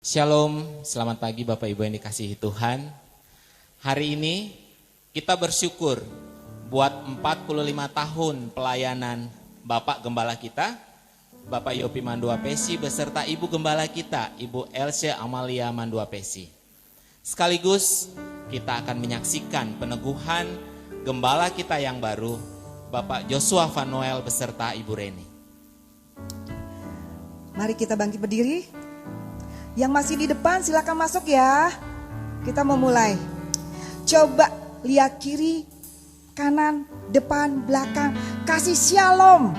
Shalom, selamat pagi Bapak Ibu yang dikasihi Tuhan. Hari ini kita bersyukur buat 45 tahun pelayanan Bapak Gembala kita, Bapak Yopi Mandua Pesi beserta Ibu Gembala kita, Ibu Elsa Amalia Mandua Pesi. Sekaligus kita akan menyaksikan peneguhan Gembala kita yang baru, Bapak Joshua Vanuel beserta Ibu Reni. Mari kita bangkit berdiri. Yang masih di depan silakan masuk ya. Kita mau mulai. Coba lihat kiri, kanan, depan, belakang. Kasih shalom.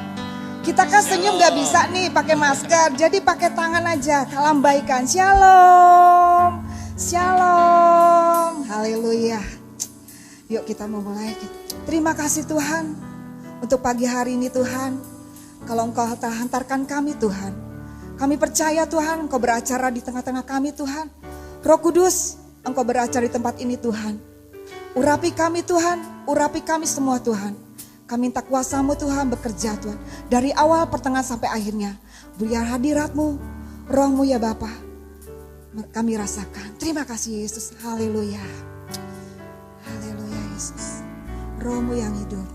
Kita kan senyum gak bisa nih pakai masker. Jadi pakai tangan aja. Lambaikan shalom. Shalom. Haleluya. Yuk kita mau mulai. Terima kasih Tuhan. Untuk pagi hari ini Tuhan. Kalau Engkau hantarkan kami Tuhan. Kami percaya Tuhan, Engkau beracara di tengah-tengah kami Tuhan. Roh Kudus, Engkau beracara di tempat ini Tuhan. Urapi kami Tuhan, urapi kami semua Tuhan. Kami minta kuasa-Mu Tuhan bekerja Tuhan. Dari awal, pertengahan sampai akhirnya. Biar hadirat-Mu, Roh-Mu ya Bapa. Kami rasakan. Terima kasih Yesus, haleluya. Haleluya Yesus. Roh-Mu yang hidup.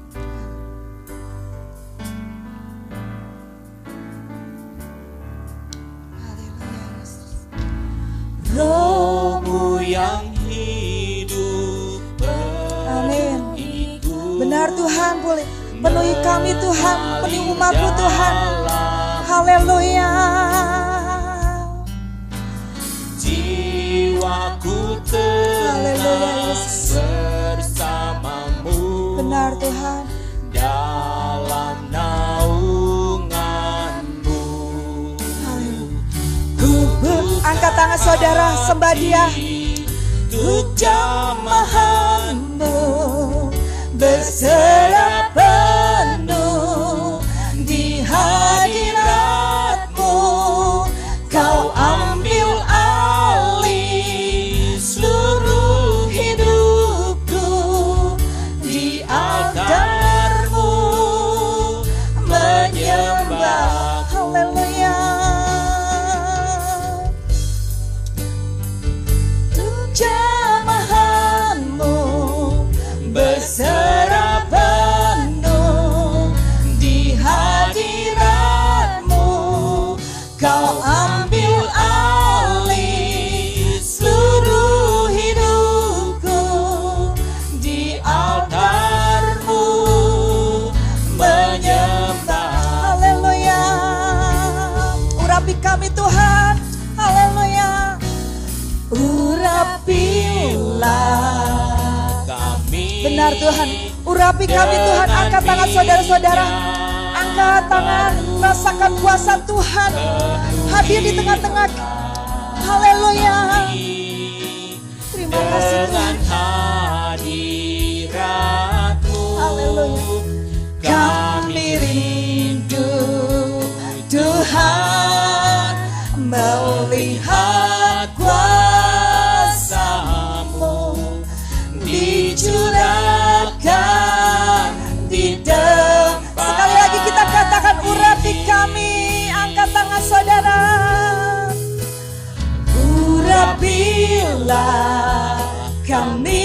Roh-Mu yang hidup. Amin. Benar Tuhan, boleh penuhi kami Tuhan, penuhi umat-Mu Tuhan. Haleluya. Jiwaku tenang bersamamu. Benar Tuhan. Dalam naunganmu. Angkat tangan saudara, sembah Dia. Untuk jamahan-Mu Berserah penuh di hadirat-Mu. Kau ambil alih seluruh hidupku. Di altar-Mu menyembah. Haleluya. Jamahan-Mu berserah penuh di hadirat-Mu. Kau ambil alih seluruh hidupku. Di altar-Mu menyembah. Haleluya. Urapi kami Tuhan. Haleluya. Urapilah kami. Benar Tuhan, urapi kami Tuhan. Angkat tangan saudara-saudara. Angkat tangan, rasakan kuasa Tuhan hadir di tengah-tengah. Haleluya. Terima kasih Tuhan. Hadirat-Mu. Haleluya. Kami rindu Tuhan melihat kuasa-Mu dicurahkan di dalam. Sekali lagi kita katakan, urapi kami. Angkat tangan saudara. Urapilah kami.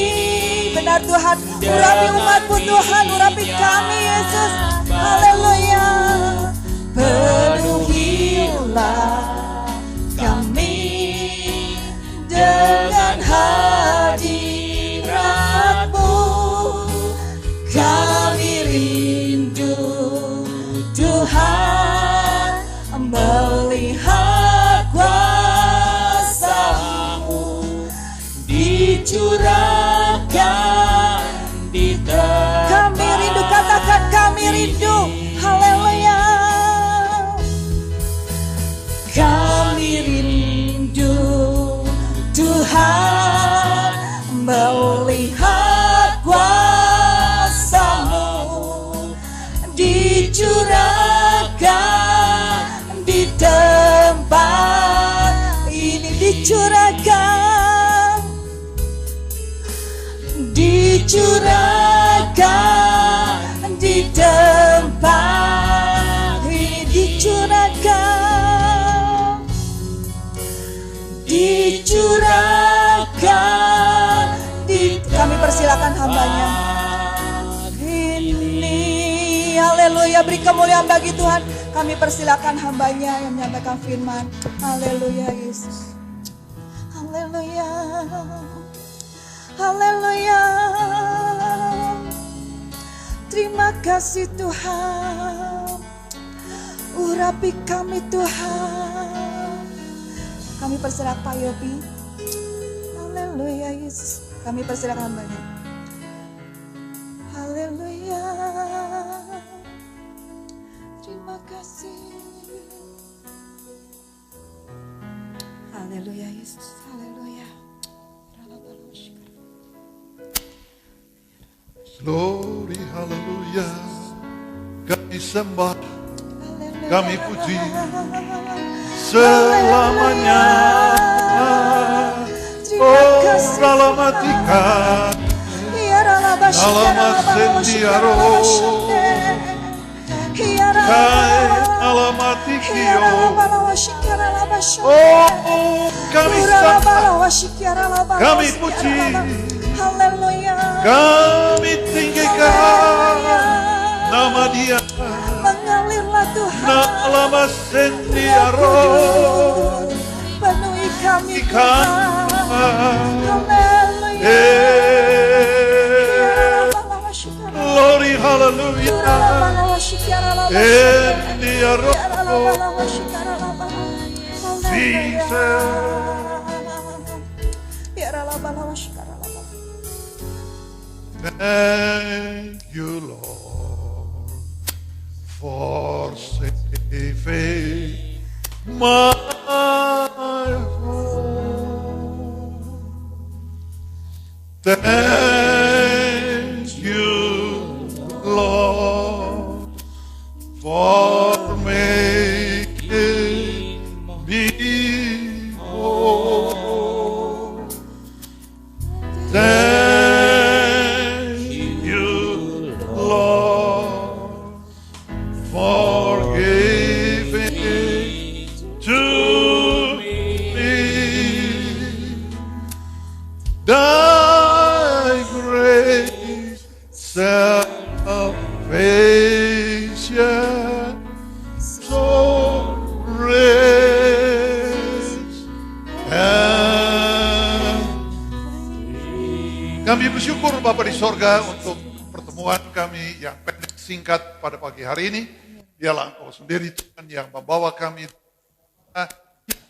Benar Tuhan, urapi umat-Mu Tuhan, urapi kami Yesus. Haleluya. Penuhilah kami dengan hadirat-Mu. Kami rindu Tuhan melihat kuasa-Mu dicurahkan di tempat. Kami rindu, katakan kami rindu. Haleluya. Kami rindu Tuhan melihat kuasa-Mu dicurahkan di tempat ini. Dicurahkan di tempat ini. Dicurahkan di persilakan hambanya. Ini, haleluya, beri kemuliaan bagi Tuhan. Kami persilakan hambanya yang menyampaikan firman. Haleluya Yesus. Haleluya. Haleluya. Terima kasih Tuhan. Urapi kami Tuhan. Kami persilakan Pak Yopi. Haleluya Yesus. Kami persilakan hambanya. Haleluya. Terima kasih. Haleluya Yesus. Haleluya. Glory, haleluya. Kami sembah, kami puji selamanya. Oh, alamatika, alamat sendiaro, kai alamatikio. Oh, kami sembah, kami puji, kami tinggikan nama Dia. Mengalirlah Tuhan. Nama sendiaro. Penuhi kami Ikan. Haleluya. Glory, hallelujah. Sendiaro. Thank you, Lord, for saving my soul. Thank you, Lord, for making me whole. Thank you, Lord, for giving to me thy great salvation, so rich and kami bersyukur Bapa di sorga untuk pertemuan kami yang pendek singkat pada pagi hari ini. Dialah Engkau sendiri Tuhan yang membawa kami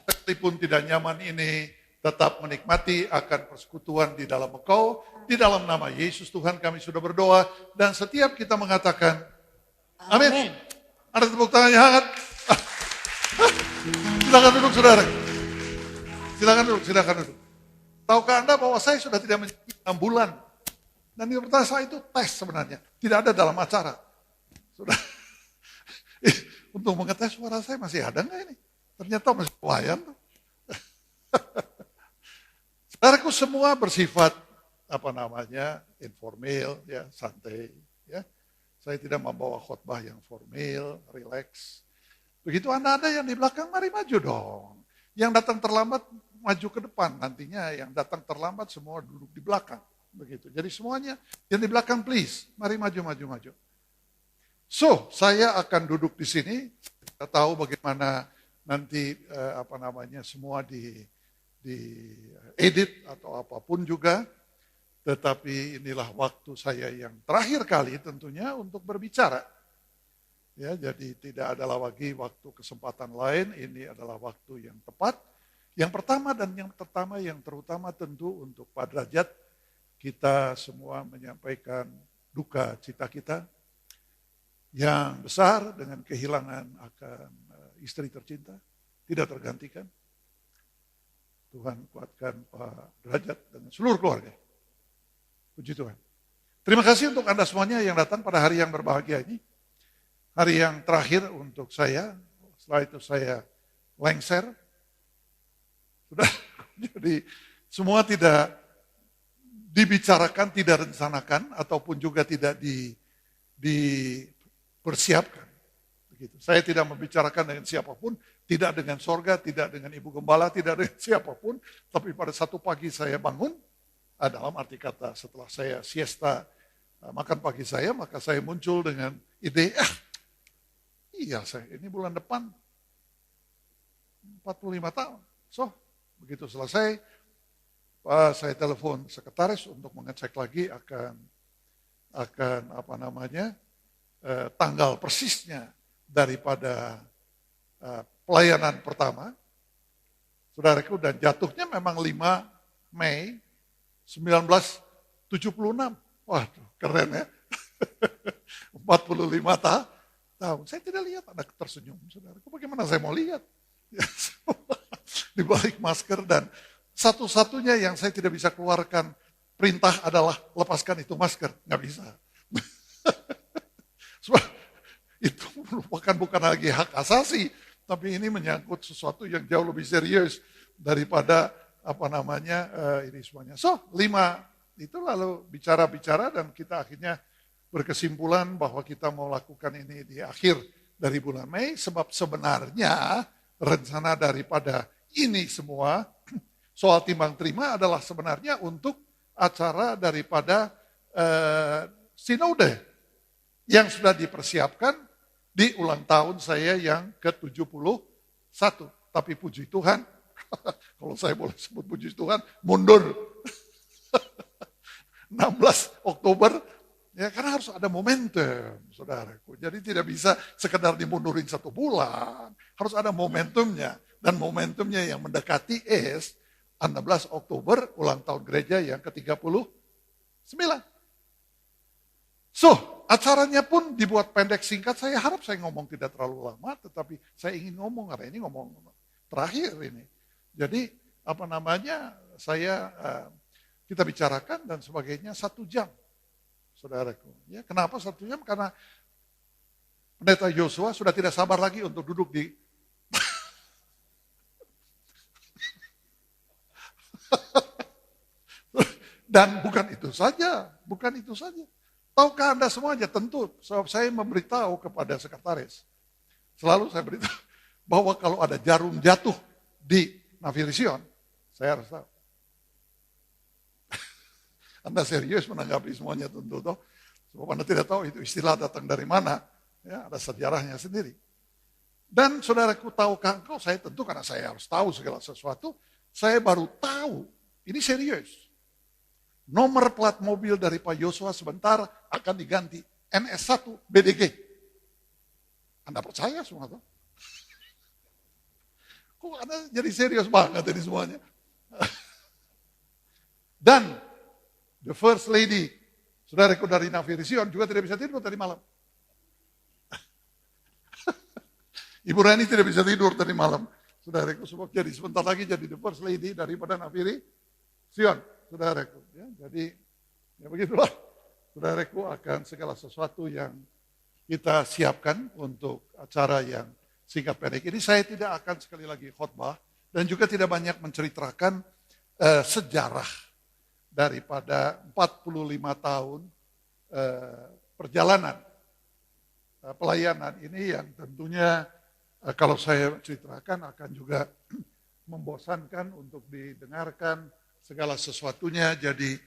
sekalipun tidak nyaman ini tetap menikmati akan persekutuan di dalam Engkau. Di dalam nama Yesus Tuhan kami sudah berdoa dan setiap kita mengatakan amin. Ada tepuk tangan yang hangat. Silakan duduk saudara. Silakan duduk. Tahukah Anda bahwa saya sudah tidak menjadi 6 bulan. Dan di pertanyaan saya itu tes sebenarnya. Tidak ada dalam acara. Sudah. Untuk mengetes suara saya masih ada nggak ini? Ternyata masih pelayan. Saudaraku semua bersifat informal, ya, santai. Ya. Saya tidak membawa khotbah yang formal, relax. Begitu Anda ada yang di belakang, mari maju dong. Yang datang terlambat, maju ke depan. Nantinya yang datang terlambat semua duduk di belakang. Begitu. Jadi semuanya yang di belakang please, mari maju. So, saya akan duduk di sini. Kita tahu bagaimana nanti semua di edit atau apapun juga. Tetapi inilah waktu saya yang terakhir kali tentunya untuk berbicara. Ya, jadi tidak ada lagi waktu kesempatan lain. Ini adalah waktu yang tepat. Yang pertama dan yang terutama tentu untuk Pak Derajat, kita semua menyampaikan duka cita kita yang besar dengan kehilangan akan istri tercinta, tidak tergantikan. Tuhan kuatkan Pak Derajat dan seluruh keluarga. Puji Tuhan. Terima kasih untuk Anda semuanya yang datang pada hari yang berbahagia ini. Hari yang terakhir untuk saya, setelah itu saya lengser. Sudah, jadi semua tidak dibicarakan, tidak rencanakan, ataupun juga tidak dipersiapkan. Begitu. Saya tidak membicarakan dengan siapapun, tidak dengan sorga, tidak dengan Ibu Gembala, tidak dengan siapapun. Tapi pada satu pagi saya bangun, dalam arti kata setelah saya siesta, makan pagi saya, maka saya muncul dengan ide, iya ini bulan depan 45 tahun. So, begitu selesai, saya telepon sekretaris untuk mengecek lagi akan tanggal persisnya daripada pelayanan pertama. Saudaraku, dan jatuhnya memang 5 Mei 1976. Waduh, keren ya. 45 tahun. Saya tidak lihat Anda tersenyum, saudaraku. Bagaimana saya mau lihat? Di balik masker, dan satu-satunya yang saya tidak bisa keluarkan perintah adalah lepaskan itu masker. Nggak bisa. Sebab itu merupakan bukan lagi hak asasi, tapi ini menyangkut sesuatu yang jauh lebih serius daripada ini semuanya. So, 5 itu lalu bicara-bicara dan kita akhirnya berkesimpulan bahwa kita mau lakukan ini di akhir dari bulan Mei, sebab sebenarnya rencana daripada ini semua soal timbang terima adalah sebenarnya untuk acara daripada sinode yang sudah dipersiapkan di ulang tahun saya yang ke-71. Tapi puji Tuhan, kalau saya boleh sebut puji Tuhan, mundur. 16 Oktober, ya karena harus ada momentum, saudaraku. Jadi tidak bisa sekedar dimundurin 1 bulan, harus ada momentumnya. Dan momentumnya yang mendekati 16 Oktober, ulang tahun gereja yang ke-39. So, acaranya pun dibuat pendek singkat. Saya harap saya ngomong tidak terlalu lama, tetapi saya ingin ngomong, karena ini ngomong terakhir ini. Jadi, kita bicarakan dan sebagainya 1 jam, saudaraku. Ya, kenapa 1 jam? Karena Pendeta Yosua sudah tidak sabar lagi untuk duduk di dan bukan itu saja. Tahukah Anda semuanya? Tentu, sebab saya memberitahu kepada sekretaris. Selalu saya beritahu bahwa kalau ada jarum jatuh di Navirision, saya harus tahu. Anda serius menanggapi semuanya tentu toh. Sebab Anda tidak tahu itu istilah datang dari mana. Ya, ada sejarahnya sendiri. Dan saudaraku, tahukah engkau, saya tentu karena saya harus tahu segala sesuatu, saya baru tahu, ini serius. Nomor plat mobil dari Pak Yosua sebentar akan diganti NS1 BDG. Anda percaya semua tuh? Kok Anda jadi serius banget ini semuanya? Dan the first lady, saudaraku dari Navirision juga tidak bisa tidur tadi malam. Ibu Rani tidak bisa tidur tadi malam. Saudaraku, sebab jadi sebentar lagi jadi the first lady daripada Navirision. Saudaraku, ya, jadi ya begitulah. Saudaraku, akan segala sesuatu yang kita siapkan untuk acara yang singkat pendek ini. Saya tidak akan sekali lagi khotbah dan juga tidak banyak menceritakan sejarah daripada 45 tahun perjalanan pelayanan ini yang tentunya kalau saya ceritakan akan juga membosankan untuk didengarkan segala sesuatunya. Jadi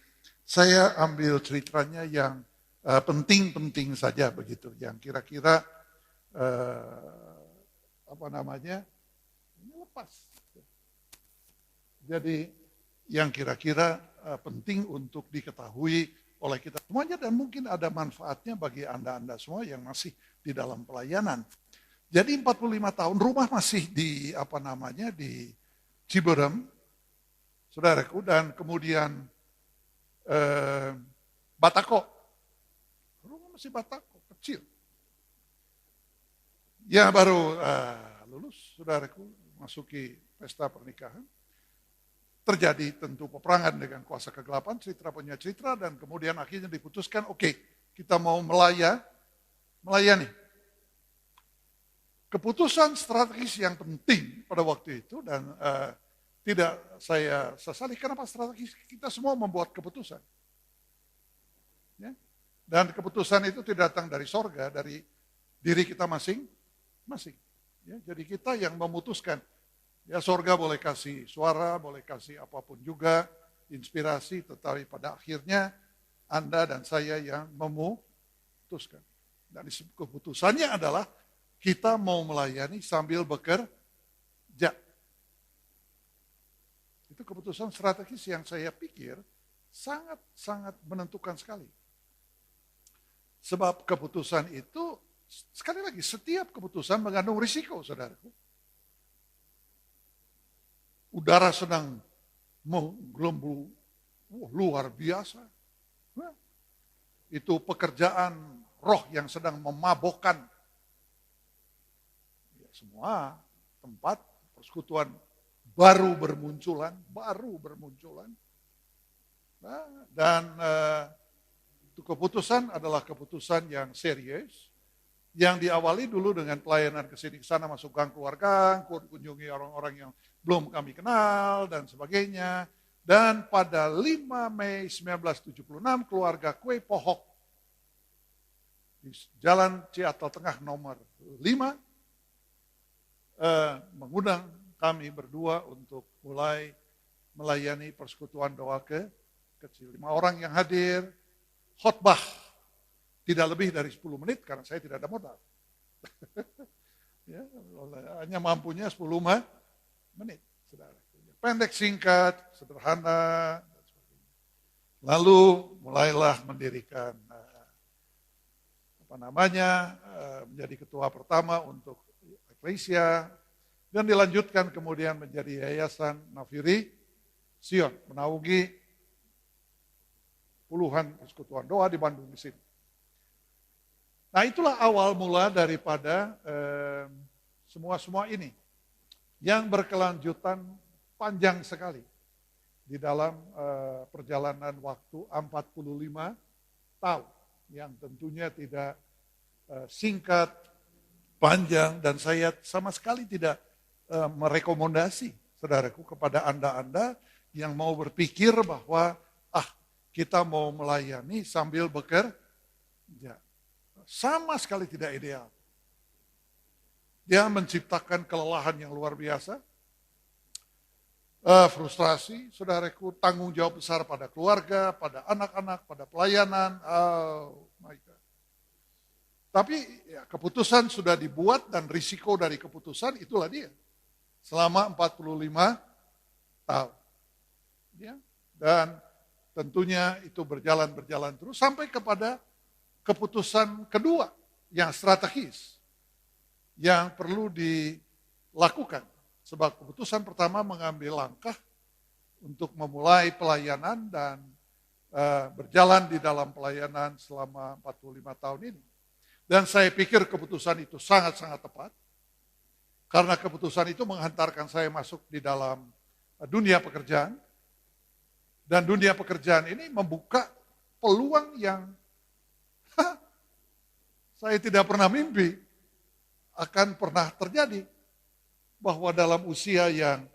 saya ambil ceritanya yang penting-penting saja begitu, yang kira-kira ini lepas. Jadi yang kira-kira penting untuk diketahui oleh kita semuanya dan mungkin ada manfaatnya bagi Anda-Anda semua yang masih di dalam pelayanan. Jadi 45 tahun rumah masih di di Ciberem, saudaraku, dan kemudian Batako. Rumah masih Batako, kecil. Ya baru lulus, saudaraku, masuki pesta pernikahan. Terjadi tentu peperangan dengan kuasa kegelapan, Citra punya Citra, dan kemudian akhirnya diputuskan, oke, kita mau melayani. Keputusan strategis yang penting pada waktu itu, dan tidak saya sesali, kenapa strategis? Kita semua membuat keputusan. Ya? Dan keputusan itu tidak datang dari sorga, dari diri kita masing-masing. Ya? Jadi kita yang memutuskan. Ya, sorga boleh kasih suara, boleh kasih apapun juga, inspirasi, tetapi pada akhirnya Anda dan saya yang memutuskan. Dan keputusannya adalah kita mau melayani sambil bekerja. Itu keputusan strategis yang saya pikir sangat-sangat menentukan sekali. Sebab keputusan itu, sekali lagi, setiap keputusan mengandung risiko, saudaraku. Udara sedang menggelembung, luar biasa. Itu pekerjaan roh yang sedang memabokkan. Ya, semua tempat persekutuan baru bermunculan. Dan itu keputusan adalah keputusan yang serius, yang diawali dulu dengan pelayanan kesini kesana, masuk gang keluar gang, kunjungi orang-orang yang belum kami kenal dan sebagainya. Dan pada 5 Mei 1976 keluarga Kue Pohok di Jalan Ciatal Tengah nomor 5 mengundang kami berdua untuk mulai melayani persekutuan doa kecil. 5 orang yang hadir, khotbah tidak lebih dari 10 menit karena saya tidak ada modal. Ya, hanya mampunya 10 menit, saudara. Pendek, singkat, sederhana, dan sebagainya. Lalu mulailah mendirikan menjadi ketua pertama untuk Eklesia, dan dilanjutkan kemudian menjadi Yayasan Nafiri Sion, menaungi puluhan persekutuan doa di Bandung di sini. Nah, itulah awal mula daripada semua ini yang berkelanjutan panjang sekali di dalam perjalanan waktu 45 tahun yang tentunya tidak singkat, panjang, dan saya sama sekali tidak merekomendasi saudaraku kepada Anda yang mau berpikir bahwa kita mau melayani sambil bekerja. Sama sekali tidak ideal. Dia menciptakan kelelahan yang luar biasa, frustrasi, saudaraku, tanggung jawab besar pada keluarga, pada anak-anak, pada pelayanan. Oh my God. Tapi ya, keputusan sudah dibuat dan risiko dari keputusan itulah dia. Selama 45 tahun. Ya, dan tentunya itu berjalan terus sampai kepada keputusan kedua yang strategis yang perlu dilakukan. Sebab keputusan pertama mengambil langkah untuk memulai pelayanan dan berjalan di dalam pelayanan selama 45 tahun ini. Dan saya pikir keputusan itu sangat-sangat tepat. Karena keputusan itu menghantarkan saya masuk di dalam dunia pekerjaan. Dan dunia pekerjaan ini membuka peluang yang saya tidak pernah mimpi akan pernah terjadi. Bahwa dalam usia yang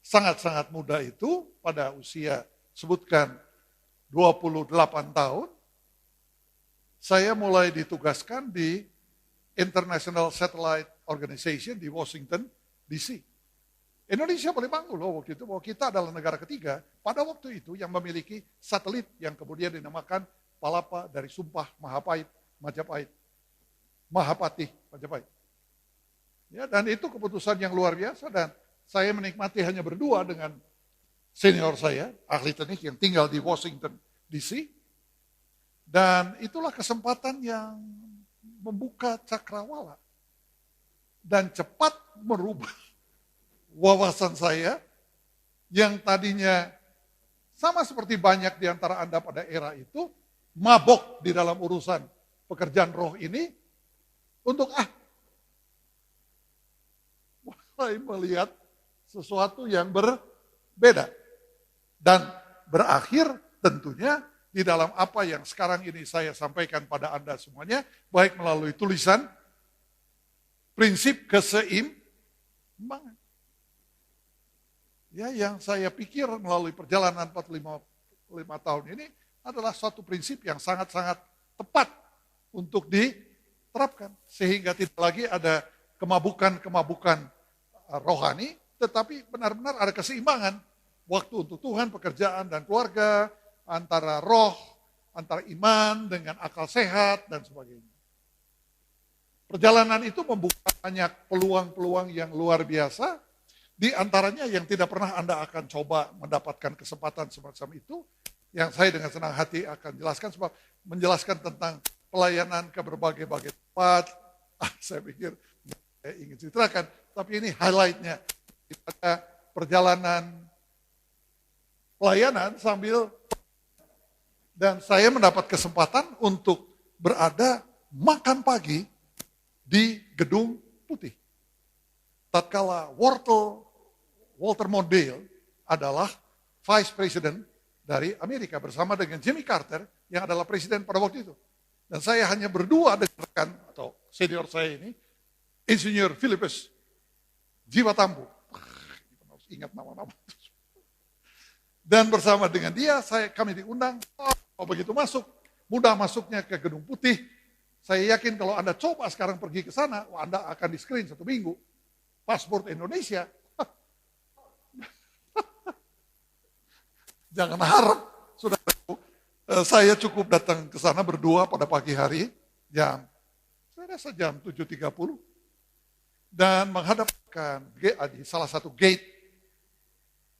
sangat-sangat muda itu, pada usia sebutkan 28 tahun, saya mulai ditugaskan di International Satellite Organization di Washington, D.C. Indonesia boleh bangga loh waktu itu, bahwa kita adalah negara ketiga pada waktu itu yang memiliki satelit yang kemudian dinamakan Palapa dari Sumpah Mahapati, Majapahit. Ya, dan itu keputusan yang luar biasa, dan saya menikmati hanya berdua dengan senior saya, ahli teknik yang tinggal di Washington DC. Dan itulah kesempatan yang membuka cakrawala dan cepat merubah wawasan saya yang tadinya sama seperti banyak di antara Anda pada era itu, mabok di dalam urusan pekerjaan roh ini untuk mulai melihat sesuatu yang berbeda. Dan berakhir tentunya di dalam apa yang sekarang ini saya sampaikan pada Anda semuanya, baik melalui tulisan, prinsip keseimbangan. Ya, yang saya pikir melalui perjalanan 45 tahun ini adalah suatu prinsip yang sangat-sangat tepat untuk diterapkan. Sehingga tidak lagi ada kemabukan rohani, tetapi benar-benar ada keseimbangan waktu untuk Tuhan, pekerjaan dan keluarga, antara roh, antara iman dengan akal sehat dan sebagainya. Perjalanan itu membuka banyak peluang-peluang yang luar biasa, di antaranya yang tidak pernah Anda akan coba mendapatkan kesempatan semacam itu, yang saya dengan senang hati akan jelaskan, sebab menjelaskan tentang pelayanan ke berbagai-bagai tempat. Saya pikir saya ingin ceritakan, tapi ini highlight-nya pada perjalanan pelayanan sambil, dan saya mendapat kesempatan untuk berada makan pagi di Gedung Putih. Tatkala Walter Mondale adalah Vice President dari Amerika bersama dengan Jimmy Carter yang adalah presiden pada waktu itu. Dan saya hanya berdua dengan rekan atau senior saya ini, Insinyur Philippus Jiwatampu. Harus ingat nama-nama. Dan bersama dengan dia, kami diundang. Begitu masuk, mudah masuknya ke Gedung Putih. Saya yakin kalau Anda coba sekarang pergi ke sana, Anda akan di screen 1 minggu. Paspor Indonesia. Jangan harap, saudaraku. Saya cukup datang ke sana berdua pada pagi hari, saya rasa jam 7.30. Dan menghadapkan di salah satu gate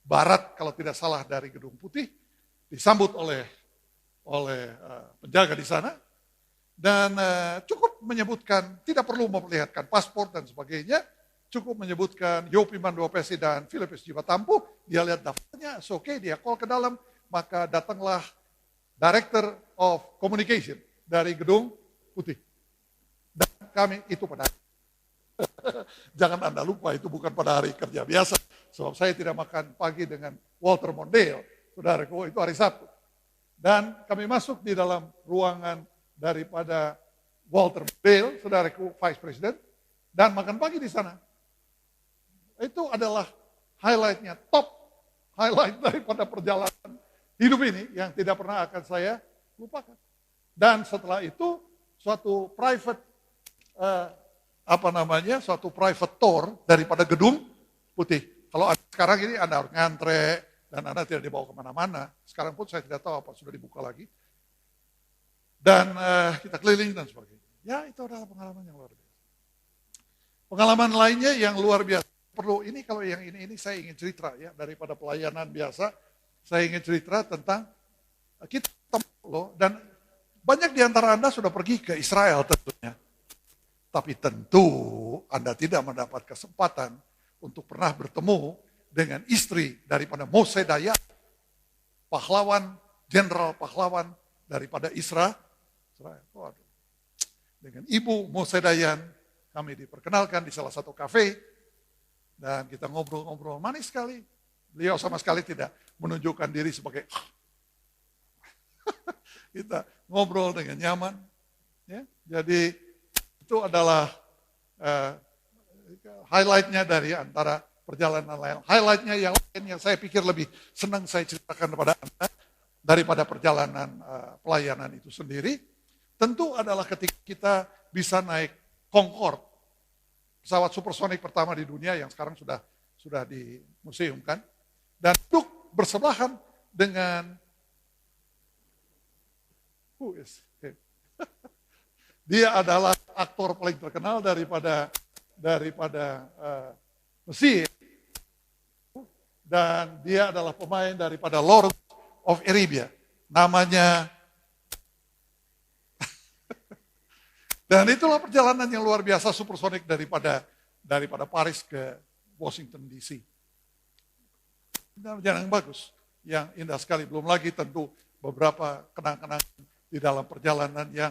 barat, kalau tidak salah dari Gedung Putih, disambut oleh penjaga di sana, dan cukup menyebutkan, tidak perlu memperlihatkan paspor dan sebagainya, cukup menyebutkan Yopi Mandopesi dan Philippus Jiwatampu, dia lihat daftarnya, oke, dia call ke dalam, maka datanglah Director of Communication dari Gedung Putih. Dan kami itu pada jangan Anda lupa, itu bukan pada hari kerja biasa. Sebab saya tidak makan pagi dengan Walter Mondale, saudaraku, itu hari Sabtu. Dan kami masuk di dalam ruangan daripada Walter Mondale, saudaraku, Vice President, dan makan pagi di sana. Itu adalah highlight-nya, top highlight daripada perjalanan hidup ini yang tidak pernah akan saya lupakan. Dan setelah itu, suatu private suatu private tour daripada Gedung Putih. Kalau sekarang ini Anda harus ngantre dan Anda tidak dibawa kemana-mana. Sekarang pun saya tidak tahu apa sudah dibuka lagi. Dan kita keliling dan sebagainya. Ya, itu adalah pengalaman yang luar biasa. Pengalaman lainnya yang luar biasa. Kalau yang ini saya ingin cerita ya, daripada pelayanan biasa, saya ingin cerita tentang kita loh, dan banyak di antara Anda sudah pergi ke Israel tentunya. Tapi tentu Anda tidak mendapat kesempatan untuk pernah bertemu dengan istri daripada Moshe Dayan, jenderal pahlawan daripada Israel. Dengan ibu Moshe Dayan, kami diperkenalkan di salah satu kafe, dan kita ngobrol-ngobrol manis sekali. Beliau sama sekali tidak menunjukkan diri sebagai kita ngobrol dengan nyaman. Ya, jadi itu adalah highlight-nya dari antara perjalanan lain. Highlight-nya yang lain yang saya pikir lebih senang saya ceritakan kepada Anda daripada perjalanan pelayanan itu sendiri, tentu adalah ketika kita bisa naik Concorde, pesawat supersonik pertama di dunia yang sekarang sudah dimuseumkan, dan duduk bersebelahan dengan dia adalah aktor paling terkenal daripada Mesir, dan dia adalah pemain daripada Lord of Arabia, namanya. Dan itulah perjalanan yang luar biasa supersonik daripada Paris ke Washington DC. Perjalanan yang bagus, yang indah sekali. Belum lagi tentu beberapa kenang-kenangan di dalam perjalanan yang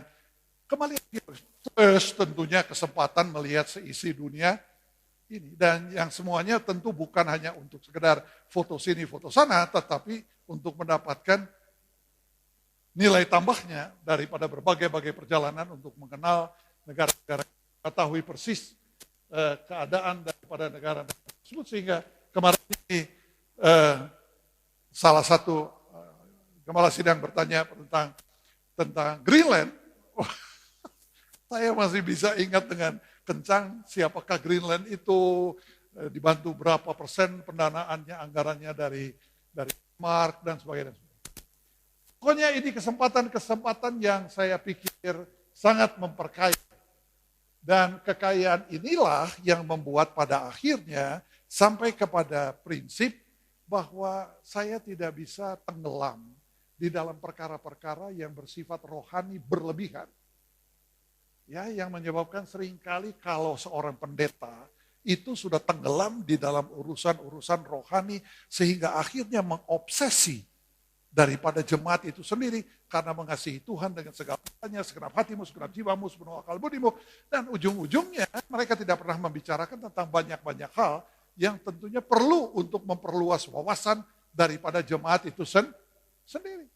kembali terus tentunya kesempatan melihat seisi dunia ini. Dan yang semuanya tentu bukan hanya untuk sekedar foto sini, foto sana, tetapi untuk mendapatkan nilai tambahnya daripada berbagai-bagai perjalanan untuk mengenal negara-negara, mengetahui persis keadaan daripada negara tersebut. Sehingga kemarin ini salah satu gembala sidang bertanya tentang Greenland. Saya masih bisa ingat dengan kencang siapakah Greenland itu, dibantu berapa persen pendanaannya, anggarannya dari Mark dan sebagainya. Pokoknya ini kesempatan-kesempatan yang saya pikir sangat memperkaya. Dan kekayaan inilah yang membuat pada akhirnya sampai kepada prinsip bahwa saya tidak bisa tenggelam di dalam perkara-perkara yang bersifat rohani berlebihan. Ya, yang menyebabkan seringkali kalau seorang pendeta itu sudah tenggelam di dalam urusan-urusan rohani sehingga akhirnya mengobsesi daripada jemaat itu sendiri karena mengasihi Tuhan dengan segalanya, segenap hatimu, segenap jiwamu, sepenuh akal budimu. Dan ujung-ujungnya mereka tidak pernah membicarakan tentang banyak-banyak hal yang tentunya perlu untuk memperluas wawasan daripada jemaat itu sendiri.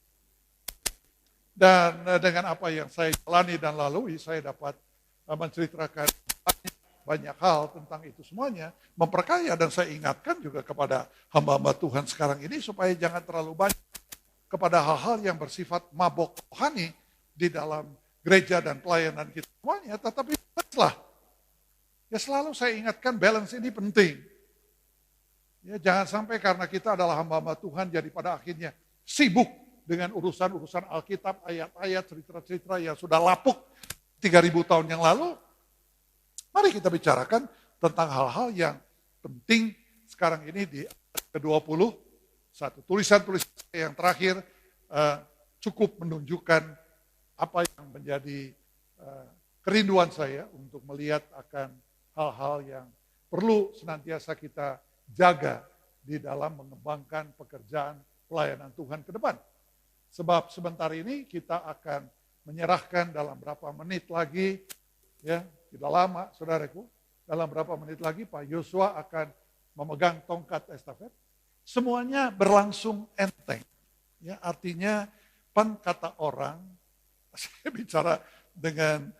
Dan dengan apa yang saya jalani dan lalui, saya dapat menceritakan banyak hal tentang itu semuanya, memperkaya. Dan saya ingatkan juga kepada hamba-hamba Tuhan sekarang ini supaya jangan terlalu banyak kepada hal-hal yang bersifat mabok rohani di dalam gereja dan pelayanan kita semuanya, tetapi balance-lah. Ya selalu saya ingatkan balance ini penting. Ya jangan sampai karena kita adalah hamba-hamba Tuhan jadi pada akhirnya sibuk dengan urusan-urusan Alkitab, ayat-ayat, cerita-cerita yang sudah lapuk 3000 tahun yang lalu. Mari kita bicarakan tentang hal-hal yang penting sekarang ini di ke-20. Satu tulisan-tulisan yang terakhir cukup menunjukkan apa yang menjadi kerinduan saya untuk melihat akan hal-hal yang perlu senantiasa kita jaga di dalam mengembangkan pekerjaan pelayanan Tuhan ke depan. Sebab sebentar ini kita akan menyerahkan dalam berapa menit lagi, ya tidak lama saudaraku, dalam berapa menit lagi Pak Yosua akan memegang tongkat estafet. Semuanya berlangsung enteng. Ya, artinya kata orang, saya bicara dengan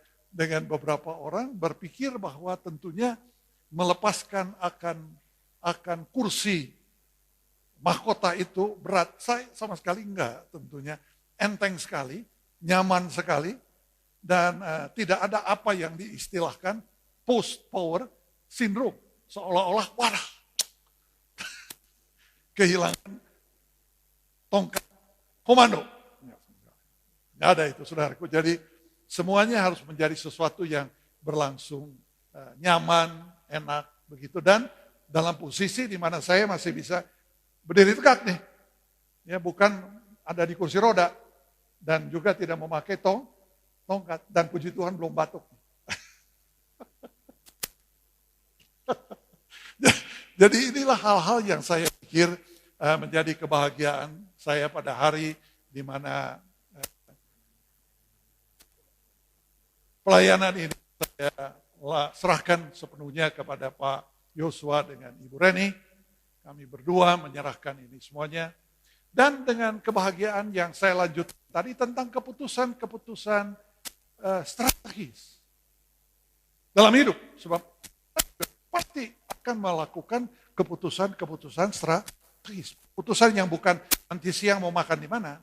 beberapa orang berpikir bahwa tentunya melepaskan akan kursi mahkota itu berat. Saya sama sekali enggak tentunya. Enteng sekali, nyaman sekali, dan tidak ada apa yang diistilahkan post-power syndrome. Seolah-olah, wadah, kehilangan tongkat komando. Tidak ada itu, saudaraku. Jadi semuanya harus menjadi sesuatu yang berlangsung nyaman, enak, begitu. Dan dalam posisi di mana saya masih bisa berdiri tegak nih. Ya, bukan ada di kursi roda. Dan juga tidak memakai tongkat. Dan puji Tuhan belum batuk. Jadi inilah hal-hal yang saya pikir menjadi kebahagiaan saya pada hari di mana pelayanan ini saya serahkan sepenuhnya kepada Pak Yosua dengan Ibu Reni. Kami berdua menyerahkan ini semuanya. Dan dengan kebahagiaan yang saya lanjutkan tadi tentang keputusan-keputusan strategis dalam hidup. Sebab pasti akan melakukan keputusan-keputusan strategis. Keputusan yang bukan nanti siang mau makan di mana,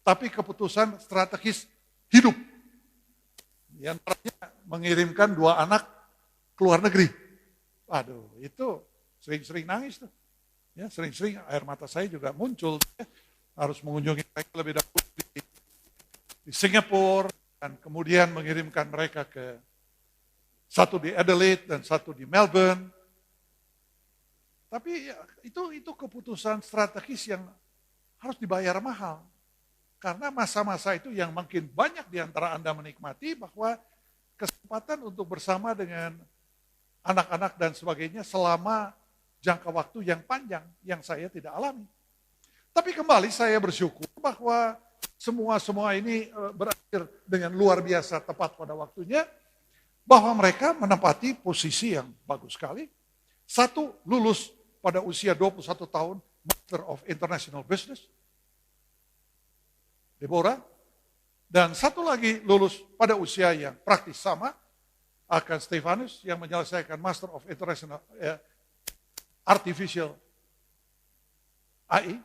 tapi keputusan strategis hidup. Yang antaranya mengirimkan 2 anak ke luar negeri. Aduh, itu sering-sering nangis tuh. Ya, sering-sering air mata saya juga muncul. Ya. Harus mengunjungi mereka lebih dahulu di Singapura dan kemudian mengirimkan mereka ke satu di Adelaide dan satu di Melbourne. Tapi ya, itu keputusan strategis yang harus dibayar mahal. Karena masa-masa itu yang makin banyak di antara Anda menikmati bahwa kesempatan untuk bersama dengan anak-anak dan sebagainya selama jangka waktu yang panjang yang saya tidak alami. Tapi kembali saya bersyukur bahwa semua ini berakhir dengan luar biasa tepat pada waktunya. Bahwa mereka menempati posisi yang bagus sekali. Satu, lulus pada usia 21 tahun, Master of International Business. Deborah. Dan satu lagi lulus pada usia yang praktis sama, akan Stefanus yang menyelesaikan Master of International Artificial AI,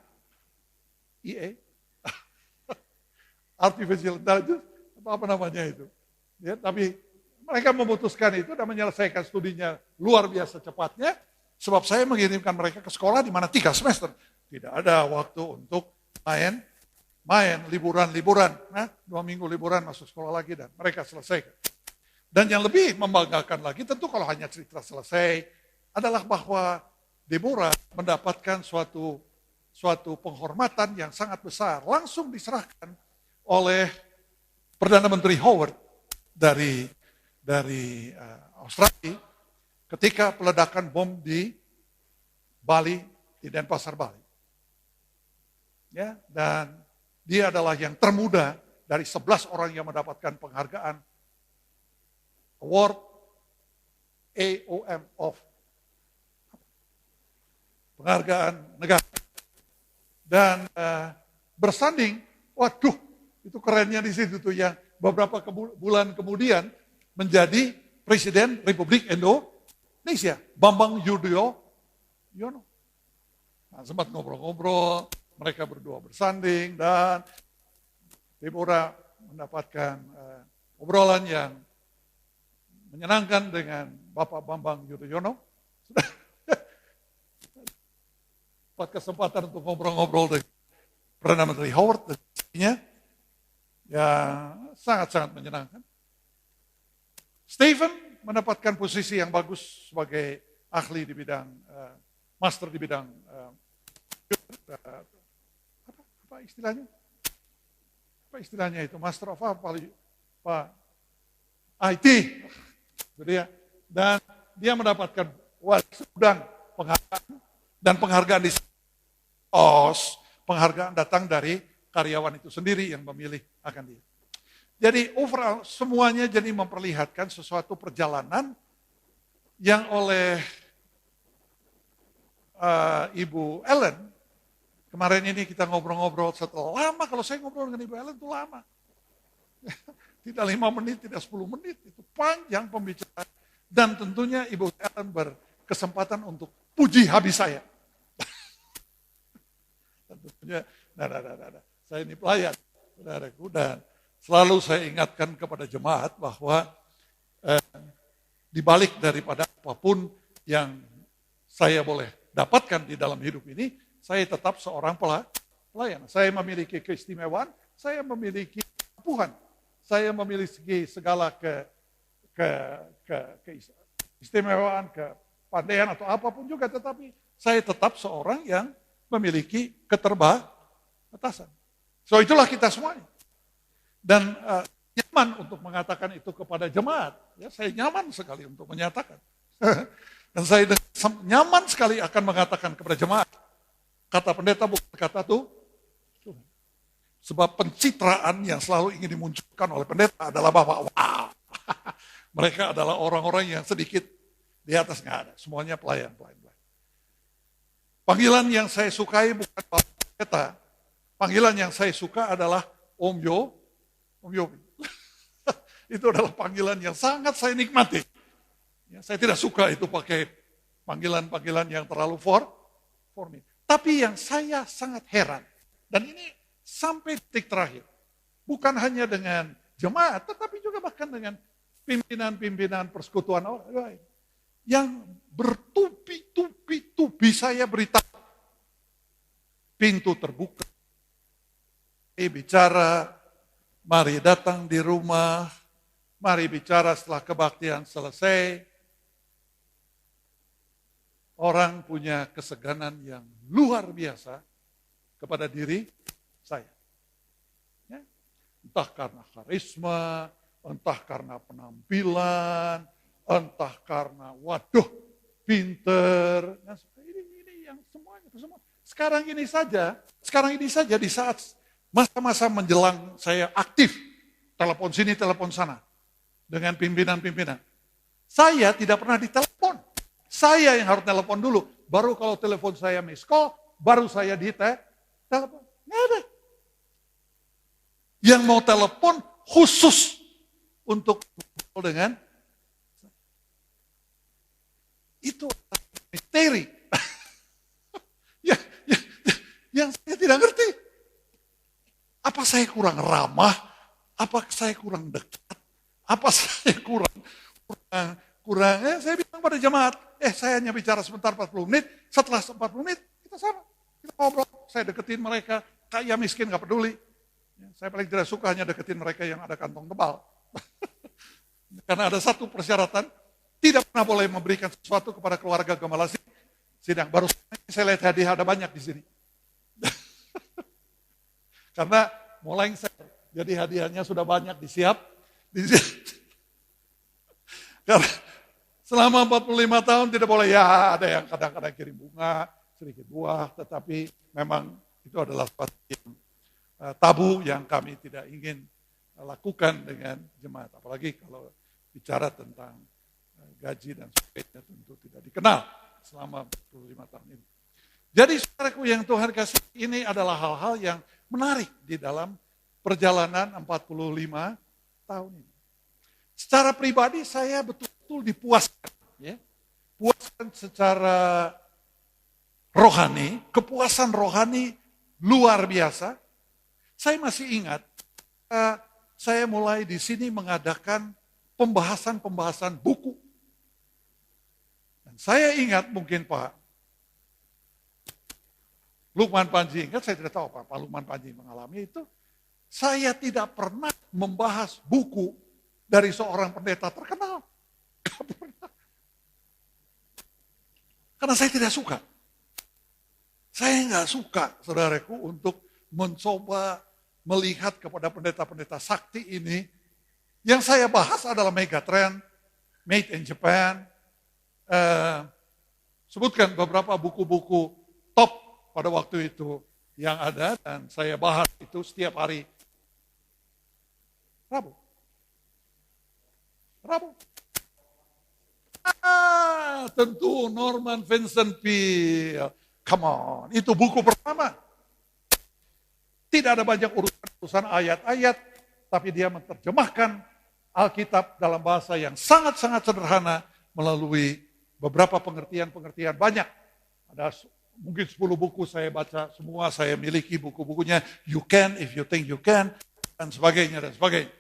EA, Artificial Intelligence, apa namanya itu. Ya, tapi mereka memutuskan itu dan menyelesaikan studinya luar biasa cepatnya, sebab saya mengirimkan mereka ke sekolah di mana 3 semester. Tidak ada waktu untuk main liburan. Nah, 2 minggu liburan masuk sekolah lagi dan mereka selesaikan. Dan yang lebih membanggakan lagi tentu kalau hanya cerita selesai adalah bahwa Deborah mendapatkan suatu penghormatan yang sangat besar. Langsung diserahkan oleh Perdana Menteri Howard dari Australia ketika peledakan bom di Bali, di Denpasar, Bali. Ya, dan dia adalah yang termuda dari 11 orang yang mendapatkan penghargaan Award AOM of penghargaan negara. Dan bersanding, waduh, itu kerennya di situ tuh yang beberapa bulan kemudian menjadi Presiden Republik Indonesia, Bambang Yudhoyono. Nah, sempat ngobrol-ngobrol, mereka berdua bersanding dan Deborah mendapatkan obrolan yang menyenangkan dengan Bapak Bambang Yudhoyono. Dapat kesempatan untuk ngobrol-ngobrol dengan Perdana Menteri Howard dan istrinya. Ya, sangat-sangat menyenangkan. Stephen mendapatkan posisi yang bagus sebagai ahli di bidang, master di bidang, apa istilahnya? Apa istilahnya itu? Master of apa? IT. Jadi ya, dan dia mendapatkan sedang penghargaan dan penghargaan di penghargaan datang dari karyawan itu sendiri yang memilih akan dia. Jadi overall semuanya jadi memperlihatkan sesuatu perjalanan yang oleh Ibu Ellen, kemarin ini kita ngobrol-ngobrol setelah lama, kalau saya ngobrol dengan Ibu Ellen itu lama. Tidak 5 menit, tidak 10 menit, itu panjang pembicaraan. Dan tentunya Ibu Ellen berkesempatan untuk puji habis saya. Tentunya, saya ini pelayan, saudaraku, dan selalu saya ingatkan kepada jemaat bahwa dibalik daripada apapun yang saya boleh dapatkan di dalam hidup ini, saya tetap seorang pelayan. Saya memiliki keistimewaan, saya memiliki kemampuan, saya memiliki segala keistimewaan, kepandaian atau apapun juga, tetapi saya tetap seorang yang memiliki keterbatasan. So itulah kita semuanya. Dan nyaman untuk mengatakan itu kepada jemaat. Ya, saya nyaman sekali untuk menyatakan. Dan saya nyaman sekali akan mengatakan kepada jemaat. Kata pendeta bukan kata Tuhan. Sebab pencitraan yang selalu ingin dimunculkan oleh pendeta adalah bahwa wow, mereka adalah orang-orang yang sedikit di atas, nggak ada. Semuanya pelayan. Panggilan yang saya sukai bukan pendeta. Panggilan yang saya suka adalah Om Yobi. Itu adalah panggilan yang sangat saya nikmati. Ya, saya tidak suka itu pakai panggilan-panggilan yang terlalu formal. Tapi yang saya sangat heran, dan ini sampai titik terakhir, bukan hanya dengan jemaat, tetapi juga bahkan dengan pimpinan-pimpinan persekutuan orang lain, yang bertubi-tubi saya beritahu, pintu terbuka, bicara, mari datang di rumah, mari bicara setelah kebaktian selesai. Orang punya keseganan yang luar biasa kepada diri saya. Ya. Entah karena karisma, entah karena penampilan, entah karena waduh pinter. Nah, ini yang semuanya. Sekarang ini saja di saat masa-masa menjelang saya aktif, telepon sini, telepon sana, dengan pimpinan-pimpinan. Saya tidak pernah ditelepon. Saya yang harus telepon dulu. Baru kalau telepon saya miss call, baru saya telepon. Nggak ada. Yang mau telepon khusus untuk dengan itu misteri. Yang saya tidak ngerti. Apa saya kurang ramah? Apa saya kurang dekat? Apa saya kurang saya bilang pada jemaat, saya hanya bicara sebentar 40 menit, setelah 40 menit kita sama. Kita ngobrol, saya deketin mereka, kaya miskin gak peduli. Ya, saya paling tidak suka hanya deketin mereka yang ada kantong tebal. Karena ada satu persyaratan, tidak pernah boleh memberikan sesuatu kepada keluarga Gembala Sidang. Baru saya lihat hadiah ada banyak di sini. Karena mulai jadi hadiahnya sudah banyak disiap. Karena selama 45 tahun tidak boleh, ya ada yang kadang-kadang kirim bunga, sedikit buah, tetapi memang itu adalah sesuatu yang tabu yang kami tidak ingin lakukan dengan jemaat. Apalagi kalau bicara tentang gaji dan sebagainya tentu tidak dikenal selama 45 tahun ini. Jadi saudaraku yang Tuhan kasih, ini adalah hal-hal yang menarik di dalam perjalanan 45 tahun ini. Secara pribadi saya betul-betul dipuaskan. Ya. Puaskan secara rohani, kepuasan rohani luar biasa. Saya masih ingat, saya mulai di sini mengadakan pembahasan-pembahasan buku. Dan saya ingat mungkin Pak Lukman Panji, ingat saya tidak tahu apa Pak Lukman Panji mengalami itu. Saya tidak pernah membahas buku dari seorang pendeta terkenal. Tidak pernah. Karena saya tidak suka. Saya nggak suka, saudaraku, untuk mencoba melihat kepada pendeta-pendeta sakti ini. Yang saya bahas adalah Megatrend, Made in Japan. Sebutkan beberapa buku-buku top pada waktu itu yang ada, dan saya bahas itu setiap hari Rabu. Tentu Norman Vincent Peale. Come on, itu buku pertama. Tidak ada banyak urusan ayat-ayat, tapi dia menerjemahkan Alkitab dalam bahasa yang sangat-sangat sederhana melalui beberapa pengertian-pengertian banyak. Ada mungkin 10 buku saya baca, semua saya miliki buku-bukunya. You can if you think you can, dan sebagainya, dan sebagainya.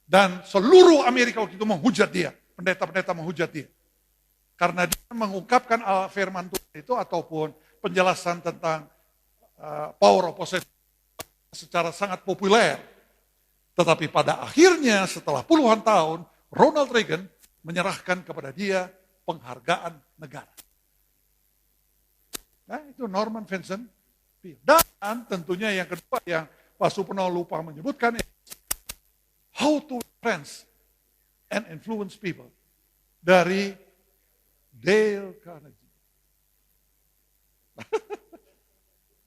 Dan seluruh Amerika waktu itu menghujat dia, pendeta-pendeta menghujat dia. Karena dia mengungkapkan firman Tuhan itu ataupun penjelasan tentang power of possession secara sangat populer. Tetapi pada akhirnya setelah puluhan tahun, Ronald Reagan menyerahkan kepada dia penghargaan negara. Nah, itu Norman Vincent Peale. Dan tentunya yang kedua yang Pak Supeno lupa menyebutkan, How to Influence and Influence People, dari Dale Carnegie.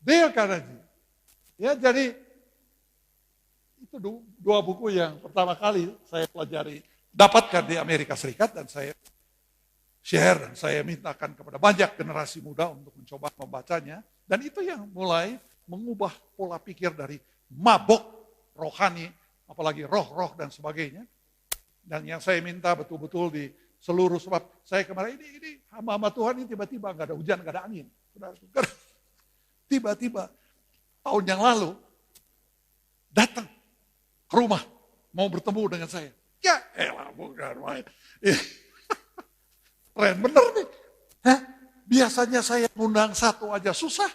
Dale Carnegie. Ya, jadi itu dua buku yang pertama kali saya pelajari, dapatkan di Amerika Serikat, dan saya share dan saya mintakan kepada banyak generasi muda untuk mencoba membacanya. Dan itu yang mulai mengubah pola pikir dari mabok rohani, apalagi roh-roh dan sebagainya. Dan yang saya minta betul-betul di seluruh, sebab saya kemarin ini hamba-hamba Tuhan ini tiba-tiba nggak ada hujan, nggak ada angin. Tiba-tiba tahun yang lalu datang ke rumah mau bertemu dengan saya. Ya elah, bukan main. Keren bener nih. Hah? Biasanya saya ngundang satu aja susah.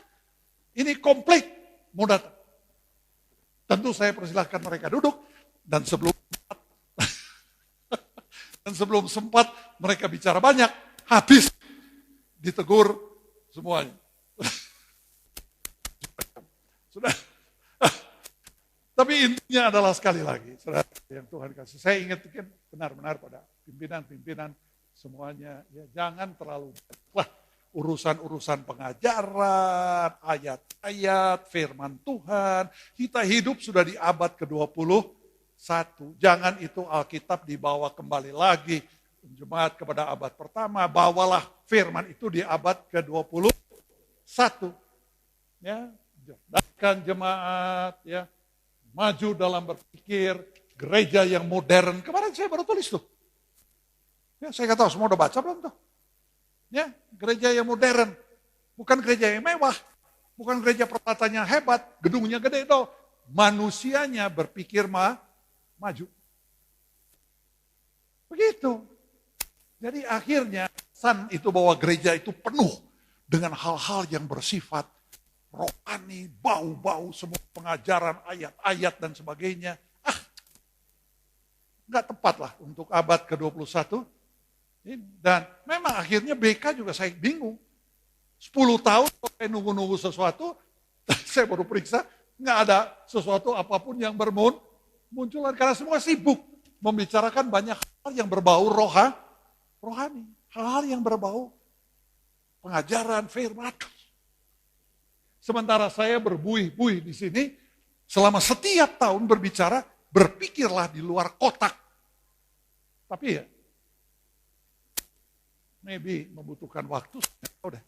Ini komplit mau datang. Tentu saya persilahkan mereka duduk, dan sebelum sempat mereka bicara banyak, habis ditegur semuanya. Sudah. Tapi intinya adalah sekali lagi, saudara yang Tuhan kasih. Saya ingatkan benar-benar pada pimpinan-pimpinan semuanya, ya jangan terlalu urusan-urusan pengajaran, ayat-ayat, firman Tuhan. Kita hidup sudah di abad ke-21. Jangan itu Alkitab dibawa kembali lagi. Jemaat kepada abad pertama, bawalah firman itu di abad ke-21. Ya, jadikan jemaat, ya, maju dalam berpikir, gereja yang modern. Kemarin saya baru tulis tuh. Ya, saya nggak tahu semua udah baca belum tuh. Ya, gereja yang modern, bukan gereja yang mewah, bukan gereja peralatannya hebat, gedungnya gede, no. Manusianya berpikir maju. Begitu. Jadi akhirnya pesan itu bahwa gereja itu penuh dengan hal-hal yang bersifat rohani, bau-bau semua pengajaran, ayat-ayat dan sebagainya. Nggak tepat lah untuk abad ke-21. Dan memang akhirnya BK juga saya bingung. 10 tahun saya nunggu-nunggu sesuatu, saya baru periksa, nggak ada sesuatu apapun yang bermunculan. Karena semua sibuk membicarakan banyak hal yang berbau rohani. Hal-hal yang berbau pengajaran, firman. Sementara saya berbuih-buih di sini, selama setiap tahun berbicara, berpikirlah di luar kotak. Tapi ya, maybe membutuhkan waktu, udah.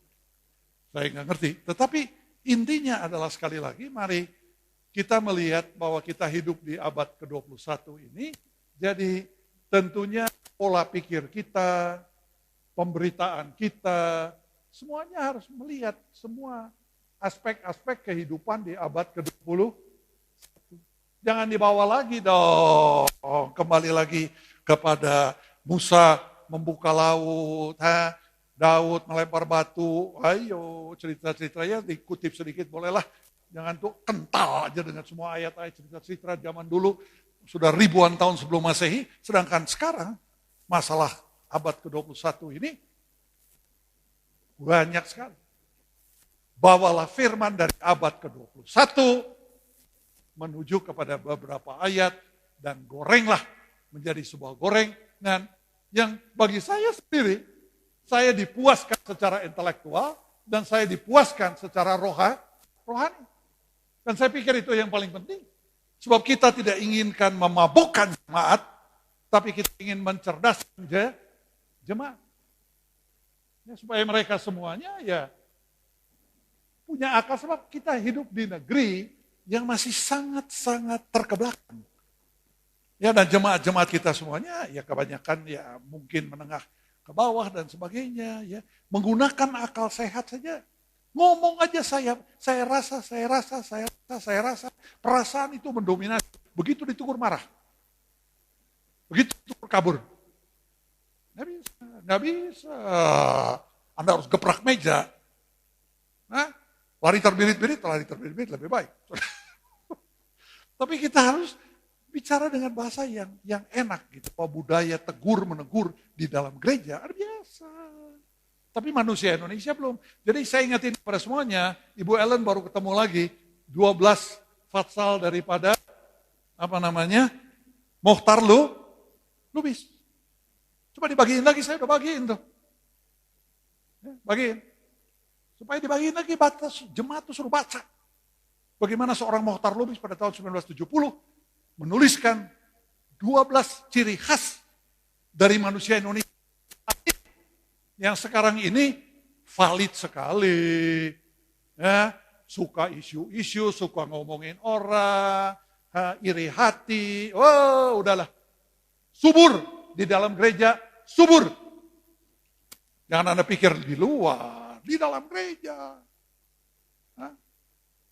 Saya nggak ngerti. Tetapi intinya adalah sekali lagi, mari kita melihat bahwa kita hidup di abad ke-21 ini, jadi tentunya pola pikir kita, pemberitaan kita, semuanya harus melihat semua aspek-aspek kehidupan di abad ke-20. Jangan dibawa lagi dong, kembali lagi kepada Musa membuka laut, Daud melempar batu, ayo cerita-ceritanya dikutip sedikit bolehlah. Jangan tuh kental aja dengan semua ayat-ayat cerita-cerita zaman dulu, sudah ribuan tahun sebelum Masehi, sedangkan sekarang masalah abad ke-21 ini banyak sekali. Bawalah firman dari abad ke-21 menuju kepada beberapa ayat dan gorenglah menjadi sebuah gorengan yang bagi saya sendiri, saya dipuaskan secara intelektual dan saya dipuaskan secara rohani. Dan saya pikir itu yang paling penting. Sebab kita tidak inginkan memabukkan jemaat, tapi kita ingin mencerdaskan jemaat. Ya, supaya mereka semuanya ya punya akal, sebab kita hidup di negeri yang masih sangat-sangat terkebelakang. Ya, dan jemaat-jemaat kita semuanya ya kebanyakan ya mungkin menengah ke bawah dan sebagainya, ya menggunakan akal sehat saja. Ngomong aja saya rasa, perasaan itu mendominasi. Begitu ditegur marah. Begitu ditegur kabur. Nggak bisa. Anda harus geprak meja. Lari terbirit-birit lebih baik. Tapi kita harus bicara dengan bahasa yang enak gitu. Budaya tegur menegur di dalam gereja biasa. Tapi manusia Indonesia belum. Jadi saya ingatin pada semuanya, Ibu Ellen baru ketemu lagi 12 fatsal daripada Mokhtar Lubis. Coba dibagiin lagi, saya udah bagiin tuh. Ya, bagiin. Supaya dibagiin lagi, batas jemaat tuh suruh baca. Bagaimana seorang Mokhtar Lubis pada tahun 1970 menuliskan 12 ciri khas dari manusia Indonesia yang sekarang ini valid sekali. Ya, suka isu-isu, suka ngomongin orang, iri hati, udahlah. Subur di dalam gereja, subur. Jangan Anda pikir di luar, di dalam gereja.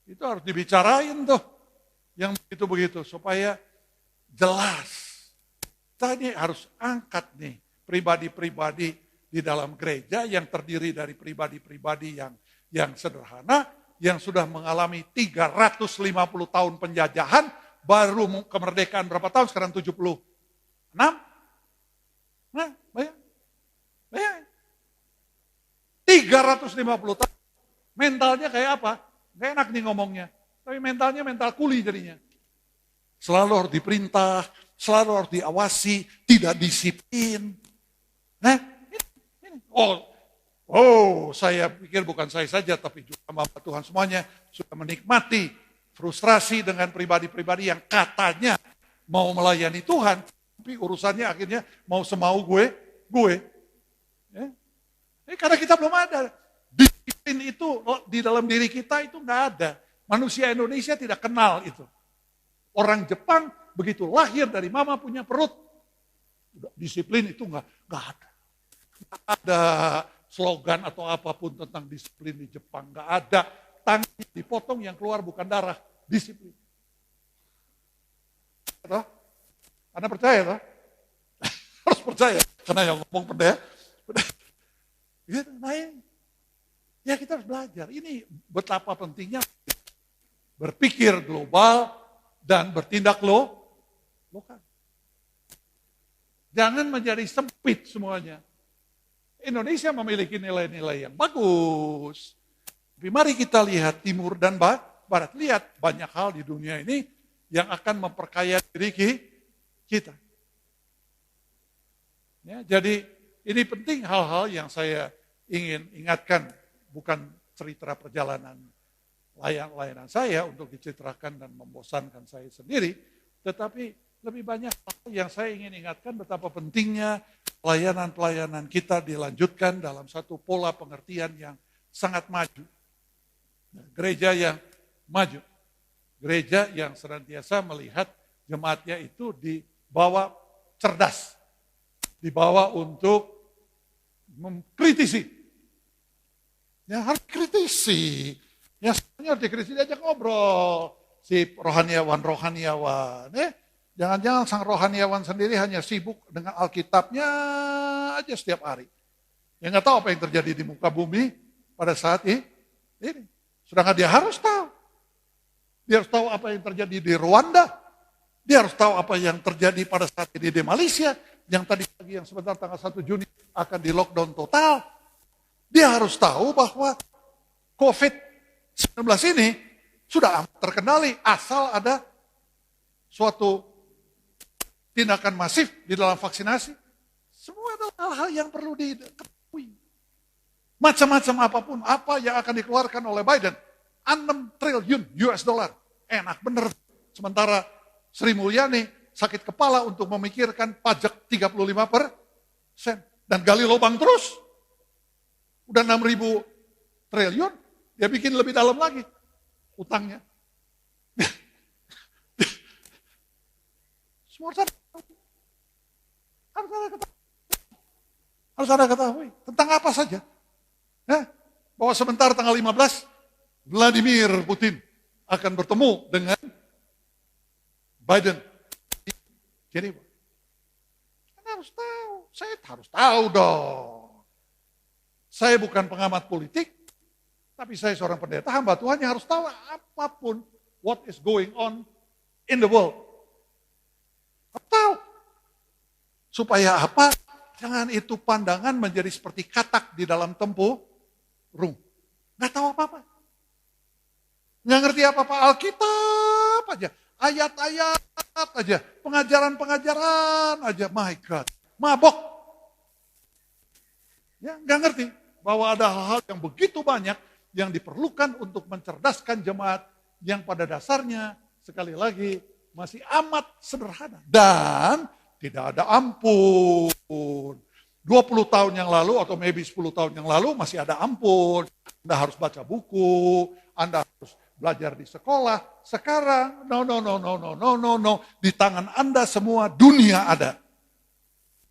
Itu harus dibicarain tuh. Yang begitu-begitu, supaya jelas. Tadi harus angkat nih, pribadi-pribadi di dalam gereja yang terdiri dari pribadi-pribadi yang sederhana, yang sudah mengalami 350 tahun penjajahan, baru kemerdekaan berapa tahun? Sekarang 76. Nah, bayang. 350 tahun. Mentalnya kayak apa? Gak enak nih ngomongnya. Tapi mentalnya mental kuli jadinya. Selalu harus diperintah, selalu harus diawasi, tidak disiplin. Nah, saya pikir bukan saya saja, tapi juga Bapak Tuhan semuanya sudah menikmati frustrasi dengan pribadi-pribadi yang katanya mau melayani Tuhan, tapi urusannya akhirnya mau semau gue. Ya. Karena kita belum ada. Disiplin itu di dalam diri kita itu nggak ada. Manusia Indonesia tidak kenal itu. Orang Jepang begitu lahir dari mama punya perut, disiplin itu nggak ada. Nggak ada slogan atau apapun tentang disiplin di Jepang. Nggak ada. Tangan dipotong yang keluar bukan darah. Disiplin. Atau? Anda percaya toh? Harus percaya. Karena yang ngomong pendeta. Gitu, Ya kita harus belajar. Ini betapa pentingnya berpikir global dan bertindak lokal. Jangan menjadi sempit semuanya. Indonesia memiliki nilai-nilai yang bagus. Tapi mari kita lihat timur dan barat. Lihat banyak hal di dunia ini yang akan memperkaya diri kita. Ya, jadi ini penting hal-hal yang saya ingin ingatkan. Bukan cerita perjalanan layanan saya untuk diceritakan dan membosankan saya sendiri. Tetapi lebih banyak hal yang saya ingin ingatkan betapa pentingnya pelayanan-pelayanan kita dilanjutkan dalam satu pola pengertian yang sangat maju. Gereja yang maju. Gereja yang senantiasa melihat jemaatnya itu dibawa cerdas. Dibawa untuk mengkritisi. Ya harus kritisi. Ya sebenarnya harus dikritisi, diajak ngobrol. Si rohaniawan. Jangan-jangan sang rohaniawan sendiri hanya sibuk dengan Alkitabnya aja setiap hari. Ya nggak tahu apa yang terjadi di muka bumi pada saat ini. Sedangkan dia harus tahu. Dia harus tahu apa yang terjadi di Rwanda. Dia harus tahu apa yang terjadi pada saat ini di Malaysia. Yang tadi pagi yang sebentar tanggal 1 Juni akan di lockdown total. Dia harus tahu bahwa COVID-19 ini sudah amat terkendali asal ada suatu tindakan masif di dalam vaksinasi. Semua adalah hal-hal yang perlu diketahui. Macam-macam apapun, apa yang akan dikeluarkan oleh Biden. 6 triliun US dollar. Enak bener. Sementara Sri Mulyani sakit kepala untuk memikirkan pajak 35%. Dan gali lubang terus. Udah 6.000 triliun, dia bikin lebih dalam lagi utangnya. Semua harus ada ketahui. Tentang apa saja. Bahwa sebentar tanggal 15, Vladimir Putin akan bertemu dengan Biden. Jadi, kita harus tahu. Saya harus tahu dong. Saya bukan pengamat politik, tapi saya seorang pendeta, hamba Tuhan yang harus tahu apapun what is going on in the world. Tahu. Supaya apa? Jangan itu pandangan menjadi seperti katak di dalam tempurung. Nggak tahu apa-apa. Nggak ngerti apa-apa, Alkitab aja. Ayat-ayat aja. Pengajaran-pengajaran aja. My God. Mabok. Ya, nggak ngerti bahwa ada hal-hal yang begitu banyak yang diperlukan untuk mencerdaskan jemaat yang pada dasarnya sekali lagi masih amat sederhana dan tidak ada ampun. 20 tahun yang lalu atau maybe 10 tahun yang lalu masih ada ampun. Anda harus baca buku, Anda harus belajar di sekolah. Sekarang no. Di tangan Anda semua dunia ada.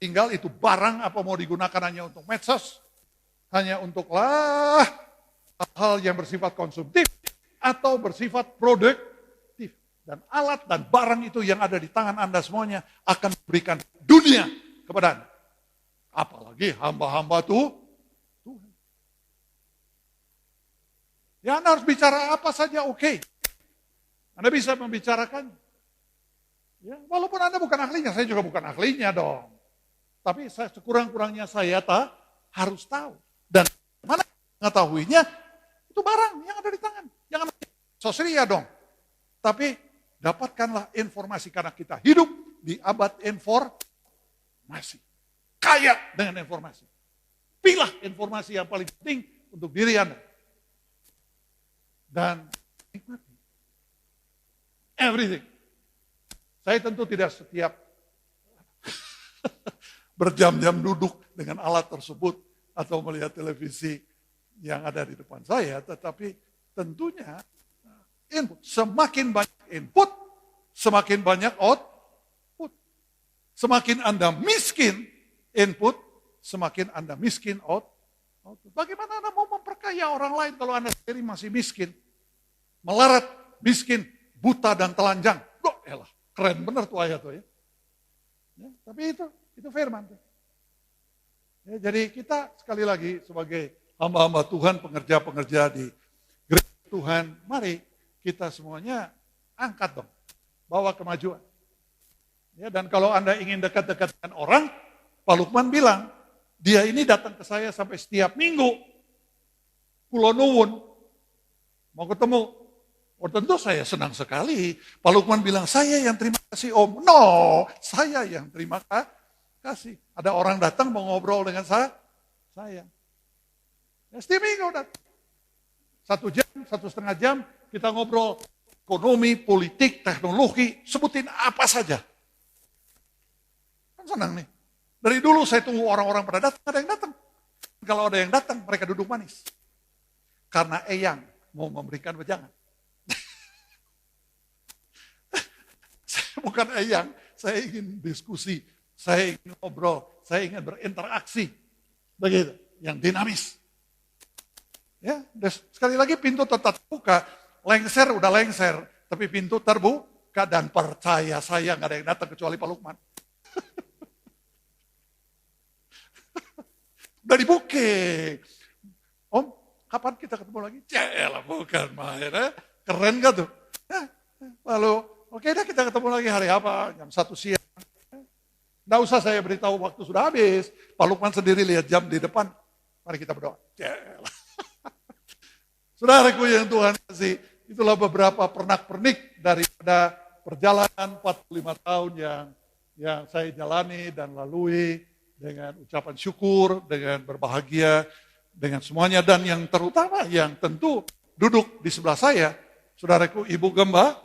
Tinggal itu barang apa mau digunakan hanya untuk medsos, hanya untuk hal yang bersifat konsumtif atau bersifat produktif. Dan alat dan barang itu yang ada di tangan Anda semuanya akan memberikan dunia kepada Anda. Apalagi hamba-hamba Tuhan. Ya Anda harus bicara apa saja oke. Anda bisa membicarakannya. Ya, walaupun Anda bukan ahlinya, saya juga bukan ahlinya dong. Tapi sekurang-kurangnya saya harus tahu. Dan mana mengetahuinya, itu barang yang ada di tangan. Jangan sosial dong. Tapi dapatkanlah informasi karena kita hidup di abad informasi. Kaya dengan informasi. Pilih informasi yang paling penting untuk diri Anda. Dan nikmati. Everything. Saya tentu tidak setiap berjam-jam duduk dengan alat tersebut atau melihat televisi yang ada di depan saya, tetapi tentunya input. Semakin banyak input, semakin banyak output. Semakin Anda miskin input, semakin Anda miskin output. Bagaimana Anda mau memperkaya orang lain kalau Anda sendiri masih miskin? Melarat, miskin, buta dan telanjang. Loh, elah, keren bener tuh ayat tuh ya. Tapi itu firman. Ya, jadi kita sekali lagi sebagai hamba-hamba Tuhan, pengerja-pengerja di gereja Tuhan, mari kita semuanya angkat dong, bawa kemajuan. Ya, dan kalau Anda ingin dekat-dekat dengan orang, Pak Lukman bilang, dia ini datang ke saya sampai setiap minggu. Kulo nuwun, mau ketemu. Oh tentu saya senang sekali. Pak Lukman bilang, saya yang terima kasih Om. No, saya yang terima kasih. Ada orang datang mau ngobrol dengan saya. Ya, setiap minggu datang. 1 jam, 1,5 jam, kita ngobrol ekonomi, politik, teknologi, sebutin apa saja. Kan senang nih. Dari dulu saya tunggu orang-orang pada datang, ada yang datang. Kalau ada yang datang, mereka duduk manis. Karena Eyang mau memberikan wejangan. Saya bukan Eyang, saya ingin diskusi, saya ingin ngobrol, saya ingin berinteraksi. Begitu, yang dinamis. Ya, sekali lagi pintu tetap terbuka, lengser udah lengser, tapi pintu terbuka dan percaya saya nggak ada yang datang kecuali Pak Lukman. Udah dibuking. Om, kapan kita ketemu lagi? Celah, bukan main. Keren gak tuh? Lalu, oke dah kita ketemu lagi hari apa? Jam 1 siang. Nggak usah saya beritahu waktu sudah habis. Pak Lukman sendiri lihat jam di depan. Mari kita berdoa. Celah. Saudaraku yang Tuhan kasih, itulah beberapa pernak-pernik daripada perjalanan 45 tahun yang saya jalani dan lalui. Dengan ucapan syukur, dengan berbahagia, dengan semuanya. Dan yang terutama, yang tentu duduk di sebelah saya, saudaraku Ibu Gembala.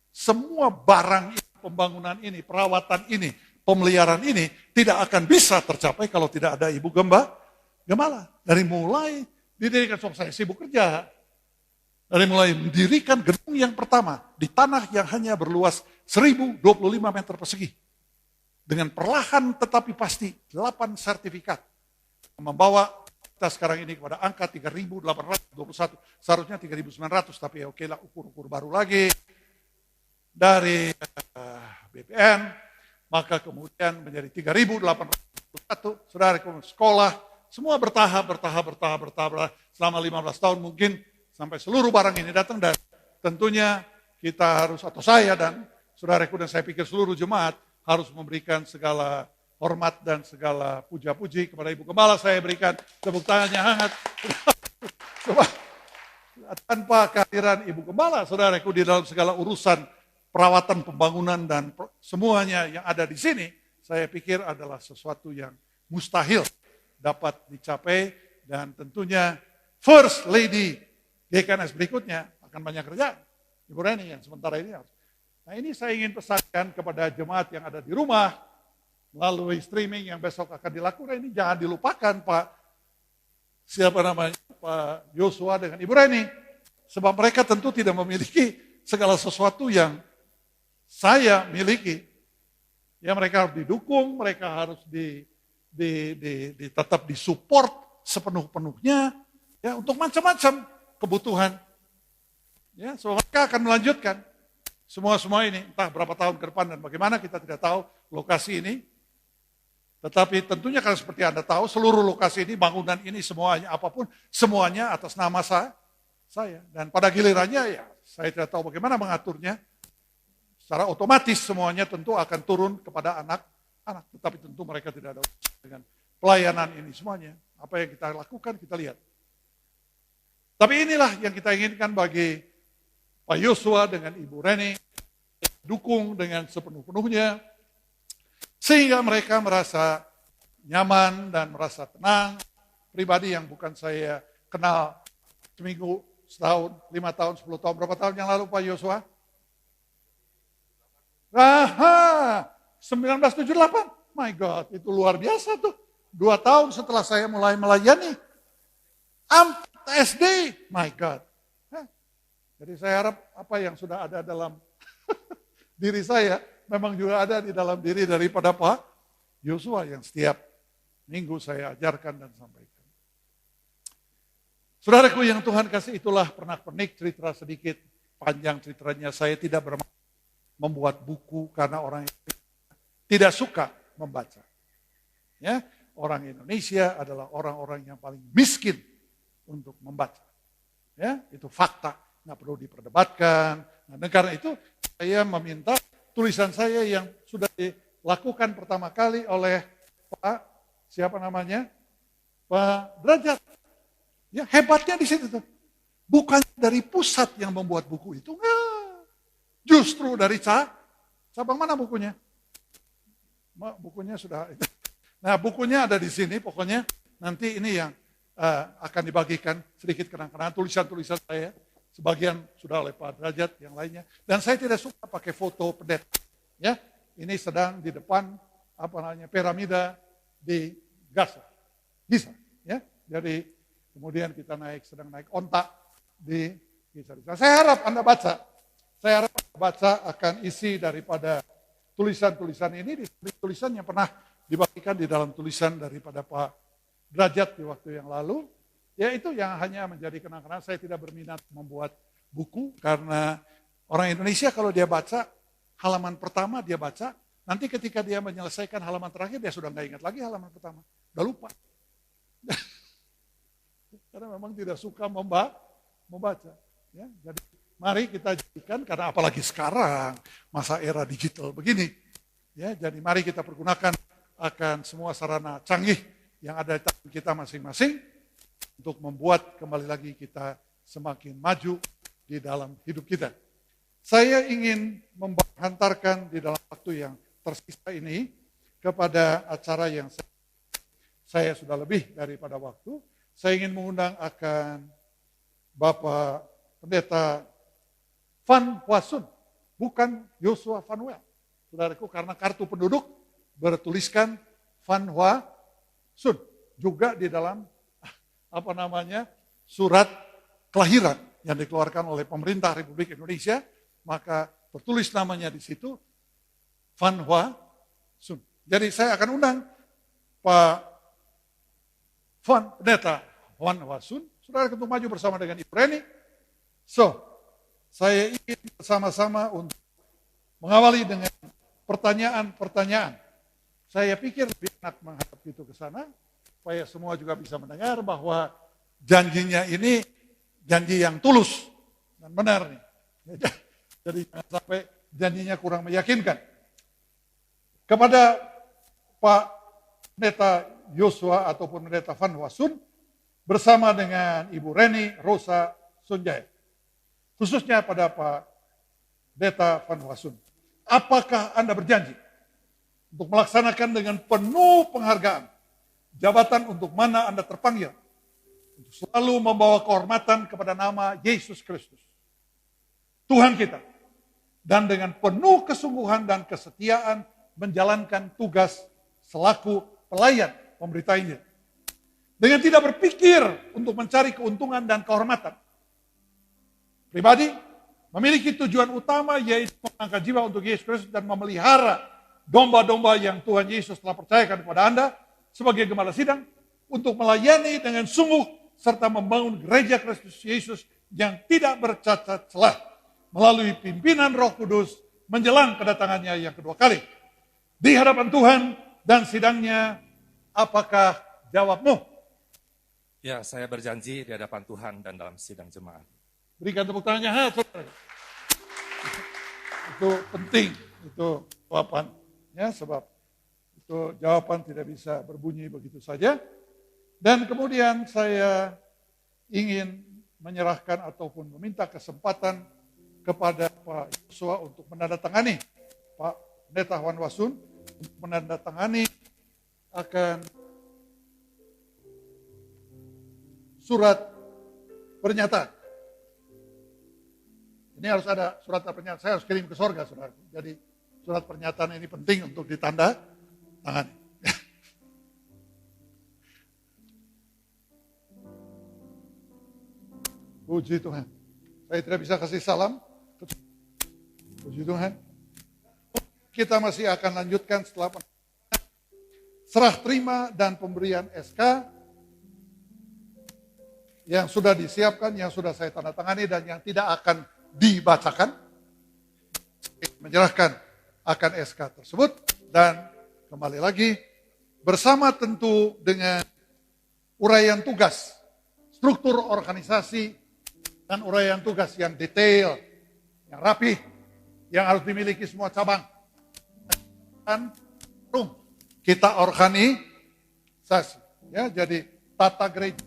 Semua barang ini, pembangunan ini, perawatan ini, pemeliharaan ini, tidak akan bisa tercapai kalau tidak ada Ibu Gembala. Dari mulai didirikan, saya sibuk kerja. Dari mulai mendirikan gedung yang pertama, di tanah yang hanya berluas 1025 meter persegi. Dengan perlahan tetapi pasti 8 sertifikat. Membawa kita sekarang ini kepada angka 3.821. Seharusnya 3.900, tapi oke lah ukur-ukur baru lagi. Dari BPN, maka kemudian menjadi 3.821. Saudara sekolah, semua bertahap. Selama 15 tahun mungkin sampai seluruh barang ini datang. Dan tentunya kita harus, atau saya dan saudaraku dan saya pikir seluruh jemaat, harus memberikan segala hormat dan segala puja-puji kepada Ibu Gembala. Saya berikan tepuk tangan yang hangat. Tanpa kehadiran Ibu Gembala, saudaraku, di dalam segala urusan perawatan, pembangunan, dan semuanya yang ada di sini, saya pikir adalah sesuatu yang mustahil dapat dicapai. Dan tentunya First Lady GKNS berikutnya akan banyak kerjaan. Ibu Reni yang sementara ini harus. Nah ini saya ingin pesankan kepada jemaat yang ada di rumah, melalui streaming yang besok akan dilakukan, ini jangan dilupakan Pak Yosua dengan Ibu Reni. Sebab mereka tentu tidak memiliki segala sesuatu yang saya miliki. Ya mereka harus didukung, mereka harus tetap disupport sepenuh-penuhnya ya untuk macam-macam kebutuhan. Ya, so mereka akan melanjutkan. Semua ini, entah berapa tahun ke depan dan bagaimana kita tidak tahu lokasi ini. Tetapi tentunya kan seperti Anda tahu, seluruh lokasi ini, bangunan ini, semuanya, apapun, semuanya atas nama saya. Dan pada gilirannya ya, saya tidak tahu bagaimana mengaturnya. Secara otomatis semuanya tentu akan turun kepada anak-anak. Tetapi tentu mereka tidak ada urusan dengan pelayanan ini semuanya. Apa yang kita lakukan, kita lihat. Tapi inilah yang kita inginkan bagi Pak Yosua dengan Ibu Reni, dukung dengan sepenuh-penuhnya, sehingga mereka merasa nyaman dan merasa tenang. Pribadi yang bukan saya kenal seminggu, setahun, 5 tahun, 10 tahun, berapa tahun yang lalu Pak Yosua? 1978, my God, itu luar biasa tuh. 2 tahun setelah saya mulai melayani, 4 SD, my God. Jadi saya harap apa yang sudah ada dalam diri saya, memang juga ada di dalam diri daripada Pak Yosua yang setiap minggu saya ajarkan dan sampaikan. Saudaraku yang Tuhan kasih, itulah pernak-pernik cerita sedikit, panjang ceritanya. Saya tidak bermaksud membuat buku karena orang yang tidak suka membaca. Ya, orang Indonesia adalah orang-orang yang paling miskin untuk membaca. Ya, itu fakta, nggak perlu diperdebatkan. Nah, karena itu saya meminta tulisan saya yang sudah dilakukan pertama kali oleh Pak, siapa namanya? Pak Derajat. Ya, hebatnya di situ tuh. Bukan dari pusat yang membuat buku itu, enggak. Justru dari cabang mana bukunya? Bukunya sudah. Nah, bukunya ada di sini, pokoknya nanti ini yang akan dibagikan sedikit kenang-kenangan tulisan-tulisan saya. Sebagian sudah oleh Pak Derajat, yang lainnya. Dan saya tidak suka pakai foto pendeta. Ya, ini sedang di depan piramida di Gaza. Giza, ya. Jadi kemudian kita sedang naik onta di Giza. Saya harap Anda baca. Saya harap Anda baca akan isi daripada tulisan-tulisan ini, tulisan yang pernah dibagikan di dalam tulisan daripada Pak Derajat di waktu yang lalu. Ya, itu yang hanya menjadi kenang-kenangan. Saya tidak berminat membuat buku karena orang Indonesia kalau dia baca halaman pertama dia baca, nanti ketika dia menyelesaikan halaman terakhir dia sudah nggak ingat lagi halaman pertama, udah lupa. Karena memang tidak suka membaca. Ya, jadi mari kita jadikan, karena apalagi sekarang masa era digital begini, ya, jadi mari kita pergunakan akan semua sarana canggih yang ada di tangan kita masing-masing untuk membuat kembali lagi kita semakin maju di dalam hidup kita. Saya ingin menghantarkan di dalam waktu yang tersisa ini kepada acara yang saya sudah lebih daripada waktu. Saya ingin mengundang akan Bapak Pendeta Van Wasun, bukan Yosua Vanuel. Saudaraku, karena kartu penduduk bertuliskan Van Wasun. Juga di dalam surat kelahiran yang dikeluarkan oleh pemerintah Republik Indonesia, maka tertulis namanya di situ Van Wasun. Jadi saya akan undang Pak Pendeta Van Wasun, saudara untuk maju bersama dengan Ibu Reni. Saya ingin bersama-sama untuk mengawali dengan pertanyaan-pertanyaan. Saya pikir lebih enak menghadap itu ke sana, supaya semua juga bisa mendengar bahwa janjinya ini janji yang tulus dan benar nih. Jadi jangan sampai janjinya kurang meyakinkan. Kepada Pak Pendeta Yosua ataupun Pendeta Van Wasun bersama dengan Ibu Reni Rosa Sunjaya. Khususnya pada Pak Pendeta Van Wasun. Apakah Anda berjanji untuk melaksanakan dengan penuh penghargaan jabatan untuk mana Anda terpanggil, untuk selalu membawa kehormatan kepada nama Yesus Kristus, Tuhan kita, dan dengan penuh kesungguhan dan kesetiaan menjalankan tugas selaku pelayan pemberita Injil, dengan tidak berpikir untuk mencari keuntungan dan kehormatan pribadi, memiliki tujuan utama yaitu mengangkat jiwa untuk Yesus Kristus dan memelihara domba-domba yang Tuhan Yesus telah percayakan kepada Anda sebagai gembala sidang untuk melayani dengan sungguh serta membangun gereja Kristus Yesus yang tidak bercacat celah melalui pimpinan Roh Kudus menjelang kedatangannya yang kedua kali. Di hadapan Tuhan dan sidangnya, apakah jawabmu? Ya, saya berjanji di hadapan Tuhan dan dalam sidang jemaat. Berikan tepuk tangannya, saudara. Itu penting, itu jawaban. Ya, sebab itu jawaban tidak bisa berbunyi begitu saja. Dan kemudian saya ingin menyerahkan ataupun meminta kesempatan kepada Pak Yosua untuk menandatangani, Pak Pendeta Van Wasun, untuk menandatangani akan surat pernyataan. Ini harus ada surat pernyataan, saya harus kirim ke sorga, saudara. Jadi surat pernyataan ini penting untuk ditanda tangani. Puji Tuhan. Saya tidak bisa kasih salam. Puji Tuhan. Kita masih akan lanjutkan setelah serah terima dan pemberian SK yang sudah disiapkan, yang sudah saya tanda tangani dan yang tidak akan dibacakan. Menyerahkan akan SK tersebut dan kembali lagi bersama tentu dengan uraian tugas, struktur organisasi, dan uraian tugas yang detail, yang rapi, yang harus dimiliki semua cabang. Dan kita organisasi, ya, jadi tata gereja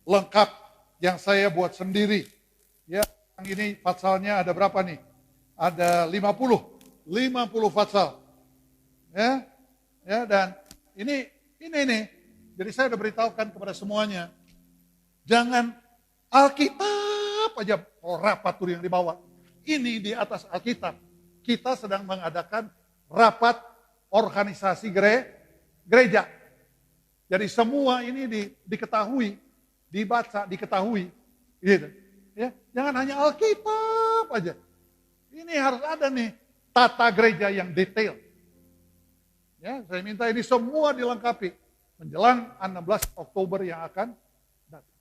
lengkap yang saya buat sendiri. Ya, yang ini fatsalnya ada berapa nih? Ada 50 fatsal. Ya, ya, dan ini. Jadi saya udah beritahukan kepada semuanya, jangan Alkitab aja rapat tuh yang dibawa. Ini di atas Alkitab. Kita sedang mengadakan rapat organisasi gereja. Jadi semua ini diketahui, dibaca, diketahui, gitu. Ya, jangan hanya Alkitab aja. Ini harus ada nih tata gereja yang detail. Ya, saya minta ini semua dilengkapi menjelang 16 Oktober yang akan datang.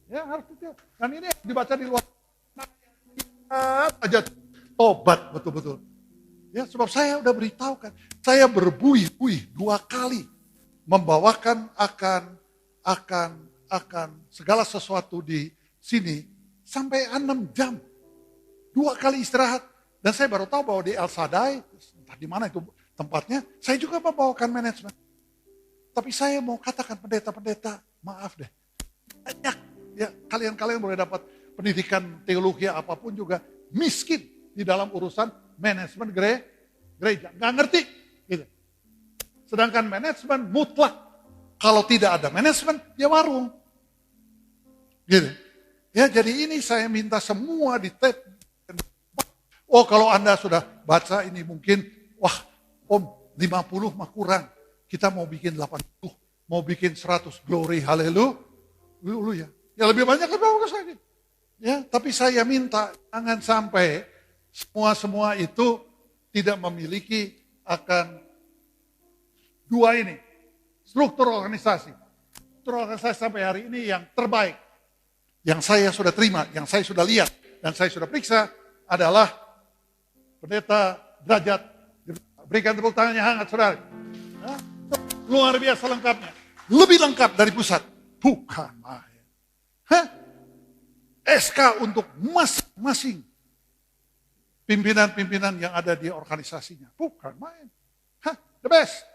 Ya, harus detail. Dan ini dibaca di luar aja tobat betul-betul. Ya, sebab saya udah beritahukan, saya berbuih-buih 2 kali membawakan akan segala sesuatu di sini sampai 6 jam. 2 kali istirahat. Dan saya baru tahu bahwa di El Shaddai, entah di mana itu tempatnya, saya juga membawakan manajemen. Tapi saya mau katakan pendeta-pendeta, maaf deh. Banyak ya, kalian boleh dapat pendidikan teologi apapun juga miskin di dalam urusan manajemen gereja. Nggak ngerti. Gitu. Sedangkan manajemen mutlak. Kalau tidak ada manajemen, ya warung. Gitu. Ya, jadi ini saya minta semua di tab. Oh, kalau Anda sudah baca ini mungkin, wah, Om, 50 mah kurang. Kita mau bikin 80, mau bikin 100, glory, haleluya. Ya lebih banyak lebih bagus lagi. Ya, tapi saya minta jangan sampai semua itu tidak memiliki akan 2 ini. Struktur organisasi. Struktur organisasi sampai hari ini yang terbaik. Yang saya sudah terima, yang saya sudah lihat, dan saya sudah periksa adalah Pendeta Derajat. Berikan tepuk tangan yang hangat, saudara. Nah, luar biasa lengkapnya. Lebih lengkap dari pusat. Bukan main. SK untuk masing-masing pimpinan-pimpinan yang ada di organisasinya. Bukan main. The best.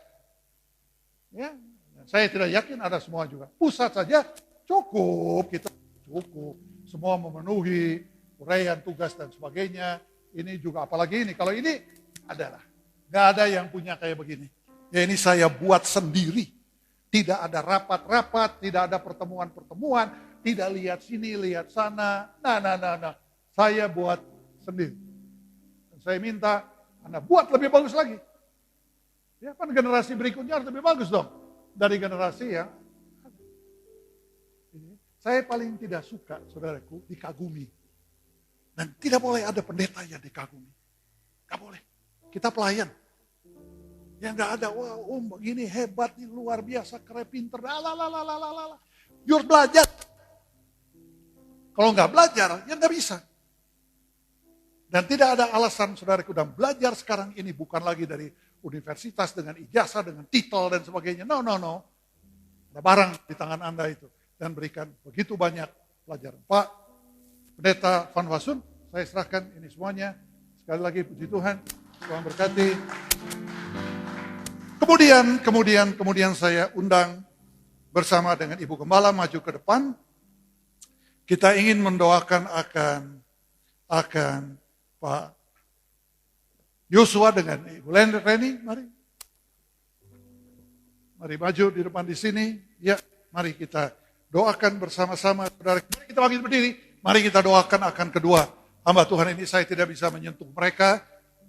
Ya, saya tidak yakin ada semua juga. Pusat saja cukup. Kita cukup. Semua memenuhi uraian tugas dan sebagainya. Ini juga apalagi ini. Kalau ini adalah. Gak ada yang punya kayak begini. Ya ini saya buat sendiri. Tidak ada rapat-rapat, tidak ada pertemuan-pertemuan, tidak lihat sini, lihat sana. Nah. Saya buat sendiri. Dan saya minta Anda buat lebih bagus lagi. Ya kan generasi berikutnya harus lebih bagus dong. Dari generasi yang saya paling tidak suka, saudaraku, dikagumi. Dan tidak boleh ada pendeta yang dikagumi. Gak boleh. Kita pelayan. Yang gak ada, wah begini hebat nih, luar biasa, keren, pinter. You're belajar. Kalau gak belajar, ya gak bisa. Dan tidak ada alasan saudaraku, dan belajar sekarang ini bukan lagi dari universitas dengan ijazah, dengan titel dan sebagainya. No. Ada barang di tangan Anda itu. Dan berikan begitu banyak pelajaran. Pak Pendeta Van Wasun, saya serahkan ini semuanya. Sekali lagi puji Tuhan, Tuhan berkati. Kemudian saya undang bersama dengan Ibu Gembala maju ke depan. Kita ingin mendoakan akan Pak Yosua dengan Ibu Reni, mari. Mari maju di depan di sini. Ya, mari kita doakan bersama-sama. Saudara, mari kita bangkit berdiri. Mari kita doakan akan kedua hamba Tuhan ini. Saya tidak bisa menyentuh mereka.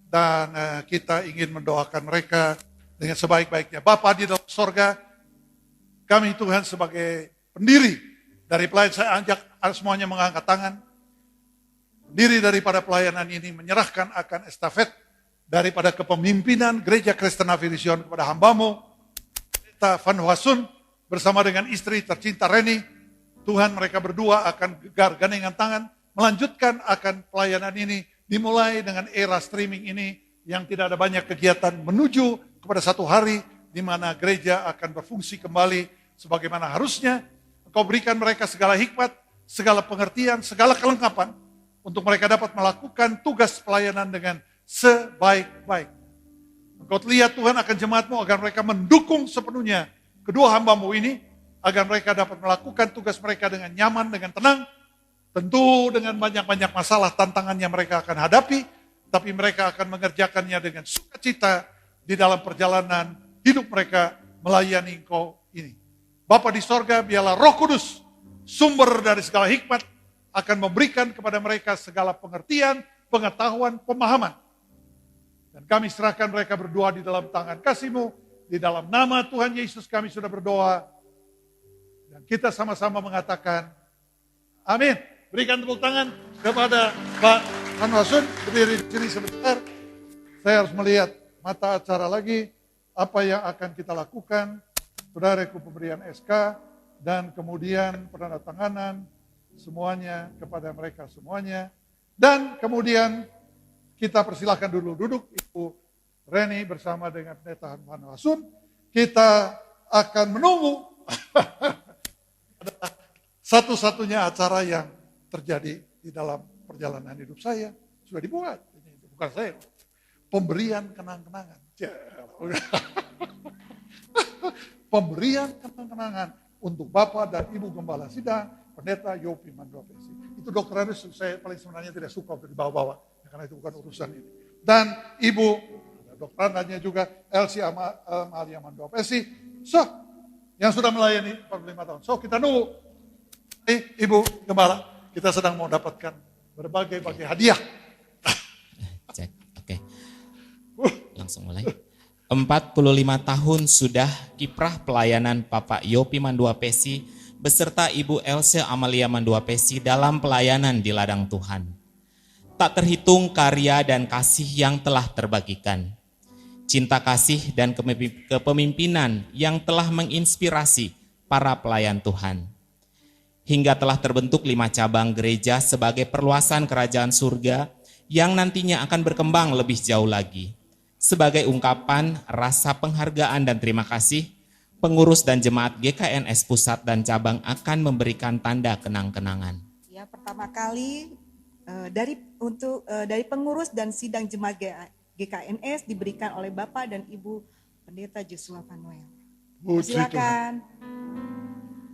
Dan kita ingin mendoakan mereka dengan sebaik-baiknya. Bapa di dalam sorga, kami Tuhan sebagai pendiri dari pelayan, saya ajak semuanya mengangkat tangan. Pendiri daripada pelayanan ini menyerahkan akan estafet daripada kepemimpinan Gereja Kristen Aviation kepada hambamu, Pendeta Van Wasun, bersama dengan istri tercinta Reni. Tuhan, mereka berdua akan gandengan tangan, melanjutkan akan pelayanan ini, dimulai dengan era streaming ini, yang tidak ada banyak kegiatan, menuju kepada satu hari, di mana gereja akan berfungsi kembali sebagaimana harusnya. Engkau berikan mereka segala hikmat, segala pengertian, segala kelengkapan untuk mereka dapat melakukan tugas pelayanan dengan sebaik-baik. Engkau lihat Tuhan akan jemaat-Mu agar mereka mendukung sepenuhnya kedua hamba-Mu ini, agar mereka dapat melakukan tugas mereka dengan nyaman, dengan tenang, tentu dengan banyak-banyak masalah tantangan yang mereka akan hadapi, tapi mereka akan mengerjakannya dengan sukacita di dalam perjalanan hidup mereka melayani Engkau ini. Bapa di sorga, biarlah Roh Kudus, sumber dari segala hikmat, akan memberikan kepada mereka segala pengertian, pengetahuan, pemahaman. Dan kami serahkan mereka berdoa di dalam tangan kasih-Mu, di dalam nama Tuhan Yesus kami sudah berdoa. Dan kita sama-sama mengatakan, amin. Berikan tepuk tangan kepada Pak Hanwasun, berdiri di sini sebentar. Saya harus melihat mata acara lagi, apa yang akan kita lakukan. Saudaraku, pemberian SK, dan kemudian penandatanganan, semuanya kepada mereka semuanya. Dan kemudian kita persilahkan dulu duduk, Ibu Reni bersama dengan Pendeta Hanwasun. Kita akan menunggu satu-satunya acara yang terjadi di dalam perjalanan hidup saya. Sudah dibuat, ini bukan saya. Pemberian kenang-kenangan. Pemberian kenang-kenangan untuk Bapak dan Ibu Gembala Sidang, Pendeta Yopi Mandua Pesi. Itu Dokter Aris, saya paling sebenarnya tidak suka untuk dibawa-bawa, karena itu bukan urusan ini. Dan Ibu, Dokter Andanya juga, Elsie Amalia Mandua Pesi. So, yang sudah melayani 45 tahun. So, kita nunggu. Ibu Gembala, kita sedang mau dapatkan berbagai hadiah. Cek, oke. Langsung mulai. 45 tahun sudah kiprah pelayanan Bapak Yopi Mandua Pesi beserta Ibu Else Amalia Mandua Pesi dalam pelayanan di ladang Tuhan. Tak terhitung karya dan kasih yang telah terbagikan. Cinta kasih dan kepemimpinan yang telah menginspirasi para pelayan Tuhan. Hingga telah terbentuk 5 cabang gereja sebagai perluasan kerajaan surga yang nantinya akan berkembang lebih jauh lagi. Sebagai ungkapan rasa penghargaan dan terima kasih, pengurus dan jemaat GKNS Pusat dan Cabang akan memberikan tanda kenang-kenangan. Ya, pertama kali dari pengurus dan sidang jemaat GKNS diberikan oleh Bapak dan Ibu Pendeta Joshua Fanuel. Silakan.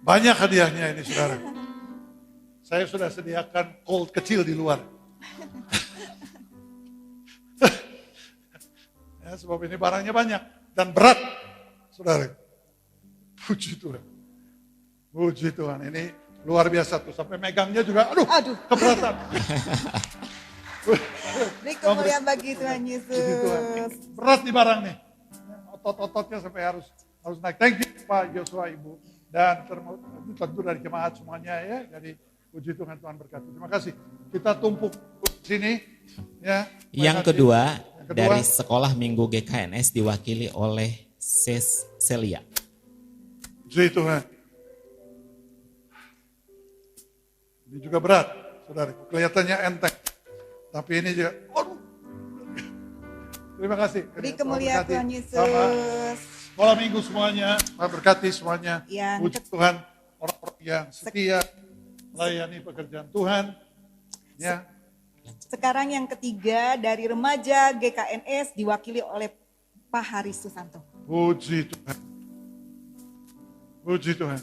Banyak hadiahnya ini, saudara. Saya sudah sediakan cold kecil di luar. Ya, sebab ini barangnya banyak dan berat, saudara. Puji Tuhan. Puji Tuhan, ini luar biasa tuh. Sampai megangnya juga, aduh. Keberatan. Beri kemuliaan bagi Tuhan Yesus. Berat nih barang nih. Otot-ototnya sampai harus naik. Thank you Pak Joshua, Ibu. Dan tentu dari jemaat semuanya ya. Jadi puji Tuhan, Tuhan berkati. Terima kasih. Kita tumpuk di sini. Ya. Yang kedua, dari Sekolah Minggu GKNS diwakili oleh Celia. Puji Tuhan. Ini juga berat, saudara. Kelihatannya enteng. Tapi ini juga, waduh. Terima kasih. Beri kemuliaan Tuhan Yesus. Sama sekolah minggu semuanya, Tuhan berkati semuanya. Puji Tuhan, orang-orang yang setia melayani pekerjaan Tuhan. Ya. Sekarang yang ketiga dari remaja GKNS diwakili oleh Pak Haris Susanto. Puji Tuhan. Puji Tuhan.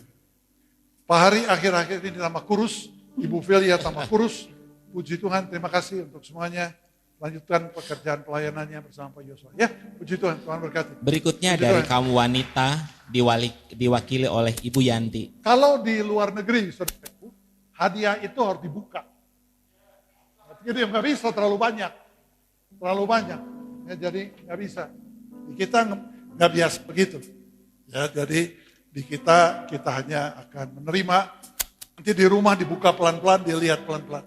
Pak Hari akhir-akhir ini tambah kurus, Ibu Velia tambah kurus. Puji Tuhan, terima kasih untuk semuanya. Lanjutkan pekerjaan pelayanannya bersama Pak Yosua. Ya, puji Tuhan, Tuhan berkati. Berikutnya puji dari Tuhan. Kaum wanita diwakili oleh Ibu Yanti. Kalau di luar negeri, saudaraku, hadiah itu harus dibuka. Jadi nggak bisa terlalu banyak. Ya, jadi nggak bisa. Di kita nggak biasa begitu. Ya, jadi di kita hanya akan menerima. Nanti di rumah dibuka pelan-pelan, dilihat pelan-pelan.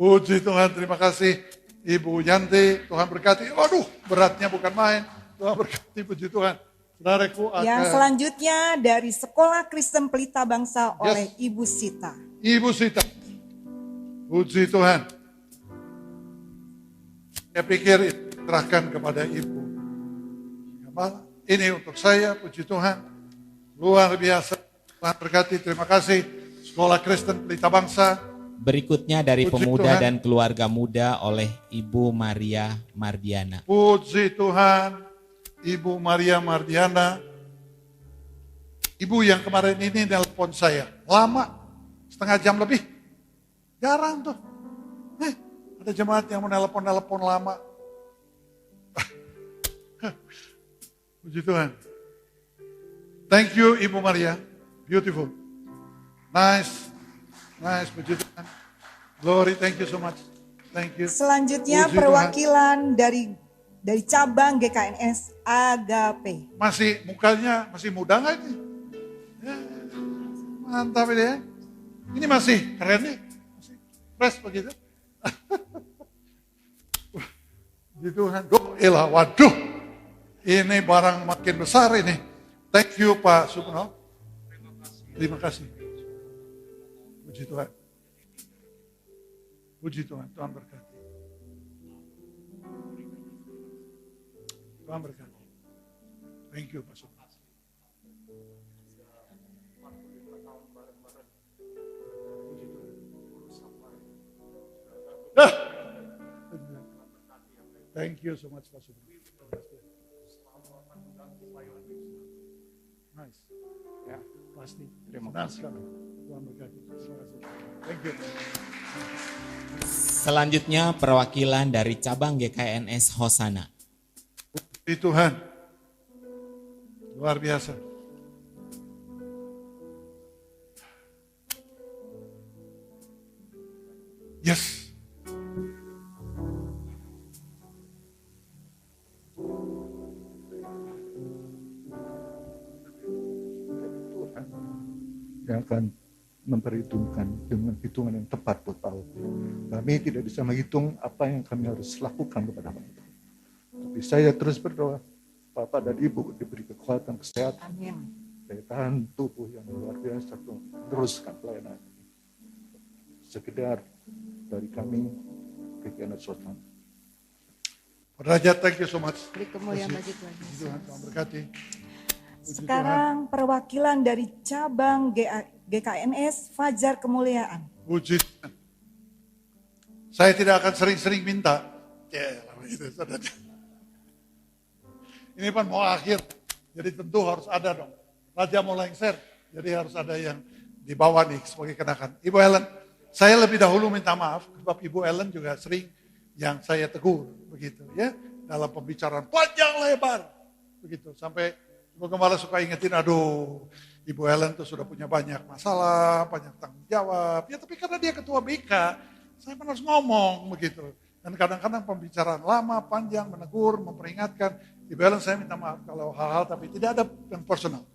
Puji Tuhan, terima kasih Ibu Yanti, Tuhan berkati. Waduh, beratnya bukan main. Tuhan berkati, puji Tuhan. Saudaraku akan... Yang selanjutnya dari Sekolah Kristen Pelita Bangsa oleh Ibu Sita. Ibu Sita. Puji Tuhan. Saya pikir serahkan kepada Ibu Gembala. Ini untuk saya, puji Tuhan. Luar biasa. Tuhan berkati, terima kasih. Sekolah Kristen Pelita Bangsa. Berikutnya dari Puji pemuda Tuhan. dan keluarga muda oleh Ibu Maria Mardiana. Puji Tuhan, Ibu Maria Mardiana. Ibu yang kemarin ini nelpon saya, lama, setengah jam lebih. Jarang tuh. Ada jemaat yang menelpon lama. Puji Tuhan. Thank you Ibu Maria, beautiful. Nice, puji Tuhan. Glory, thank you so much. Thank you. Selanjutnya Puji perwakilan dari cabang GKNS Agape. Masih mukanya masih muda nggak ini? Ya, mantap ini ya. Ini masih keren nih, masih fresh begitu. Puji Tuhan. Waduh, ini barang makin besar ini. Thank you Pak Supno. Terima kasih. Puji Tuhan. Puji Tuhan, Tuhan berkati. Tuhan berkati. Thank you Pak Supno. Thank you so much Pak Supno. Nice. Ya, Pasti. terima Senang kasih. sekali. Tuhan berkati. Terima kasih. Thank you. Selanjutnya perwakilan dari cabang GKNS Hosana. Puji Tuhan. Luar biasa. Yes. Tuhan yang akan memperhitungkan dengan hitungan yang tepat buat Allah. Kami tidak bisa menghitung apa yang kami harus lakukan kepada Allah. Tapi saya terus berdoa, Bapak dan Ibu diberi kekuatan kesehatan, Amin. daya tahan tubuh yang luar biasa untuk teruskan pelayanan. Sekedar dari kami, kegiatan Sultan. Pak Derajat, thank you so much. Beri kemuliaan bagi Tuhan Puji Yesus. Tuhan, Tuhan berkati. Puji Sekarang perwakilan dari cabang GKNS Fajar Kemuliaan. Tuhan. Puji Tuhan. Saya tidak akan sering-sering minta. Ya, gitu, saudara. Ini kan mau akhir, jadi tentu harus ada dong. Raja mau lengser, jadi harus ada yang di bawah nih sebagai kenakan. Ibu Ellen, saya lebih dahulu minta maaf, sebab Ibu Ellen juga sering yang saya tegur, begitu ya. Dalam pembicaraan panjang lebar, begitu. Sampai Ibu Gembala suka ingetin, aduh Ibu Ellen tuh sudah punya banyak masalah, banyak tanggung jawab. Ya tapi karena dia ketua BK, saya harus ngomong begitu. Dan kadang-kadang pembicaraan lama, panjang, menegur, memperingatkan. Ibu Ellen saya minta maaf kalau hal-hal tapi tidak ada yang personal.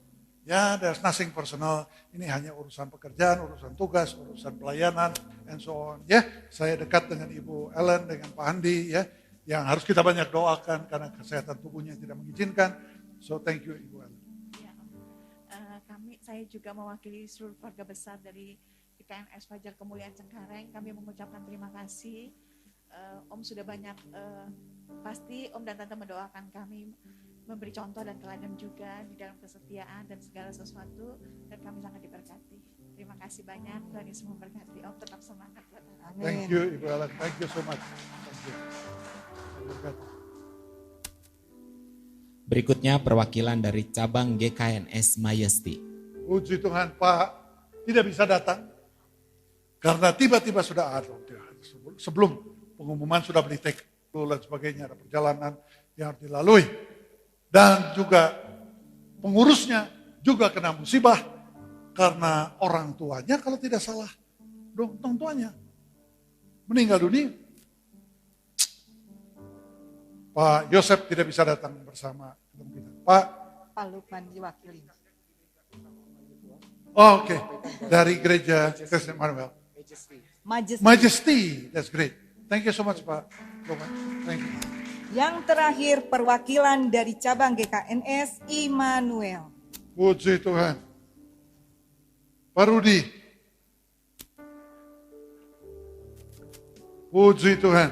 Ya, there's nothing personal. Ini hanya urusan pekerjaan, urusan tugas, urusan pelayanan, and so on. Ya, saya dekat dengan Ibu Ellen, dengan Pak Andi, ya, yang harus kita banyak doakan karena kesehatan tubuhnya tidak mengizinkan. So thank you Ibu Ellen. Ya, saya juga mewakili seluruh keluarga besar dari GKNS Fajar Kemuliaan Cengkareng. Kami mengucapkan terima kasih. Om sudah banyak, pasti Om dan Tante mendoakan kami, memberi contoh dan teladan juga di dalam kesetiaan dan segala sesuatu, dan kami sangat diberkati. Terima kasih banyak, Tuhan Yesus memberkati. Om tetap semangat. Thank you Ibu Ellen, thank you so much. Thank you. Berkati. Berikutnya perwakilan dari cabang GKNS Majesty. Puji Tuhan Pak, tidak bisa datang karena tiba-tiba sudah ada. Sebelum pengumuman sudah beli tiket dan sebagainya, ada perjalanan yang harus dilalui. Dan juga pengurusnya juga kena musibah karena orang tuanya kalau tidak salah, orang tuanya meninggal dunia. Pak Yosef tidak bisa datang bersama kita. Pak Lukman diwakili. Oh, oke. Dari gereja Kristen Emmanuel. Majesty, that's great. Thank you so much Pak Roman. Thank you. Yang terakhir perwakilan dari cabang GKNS Immanuel. Puji Tuhan. Pak Rudi. Puji Tuhan.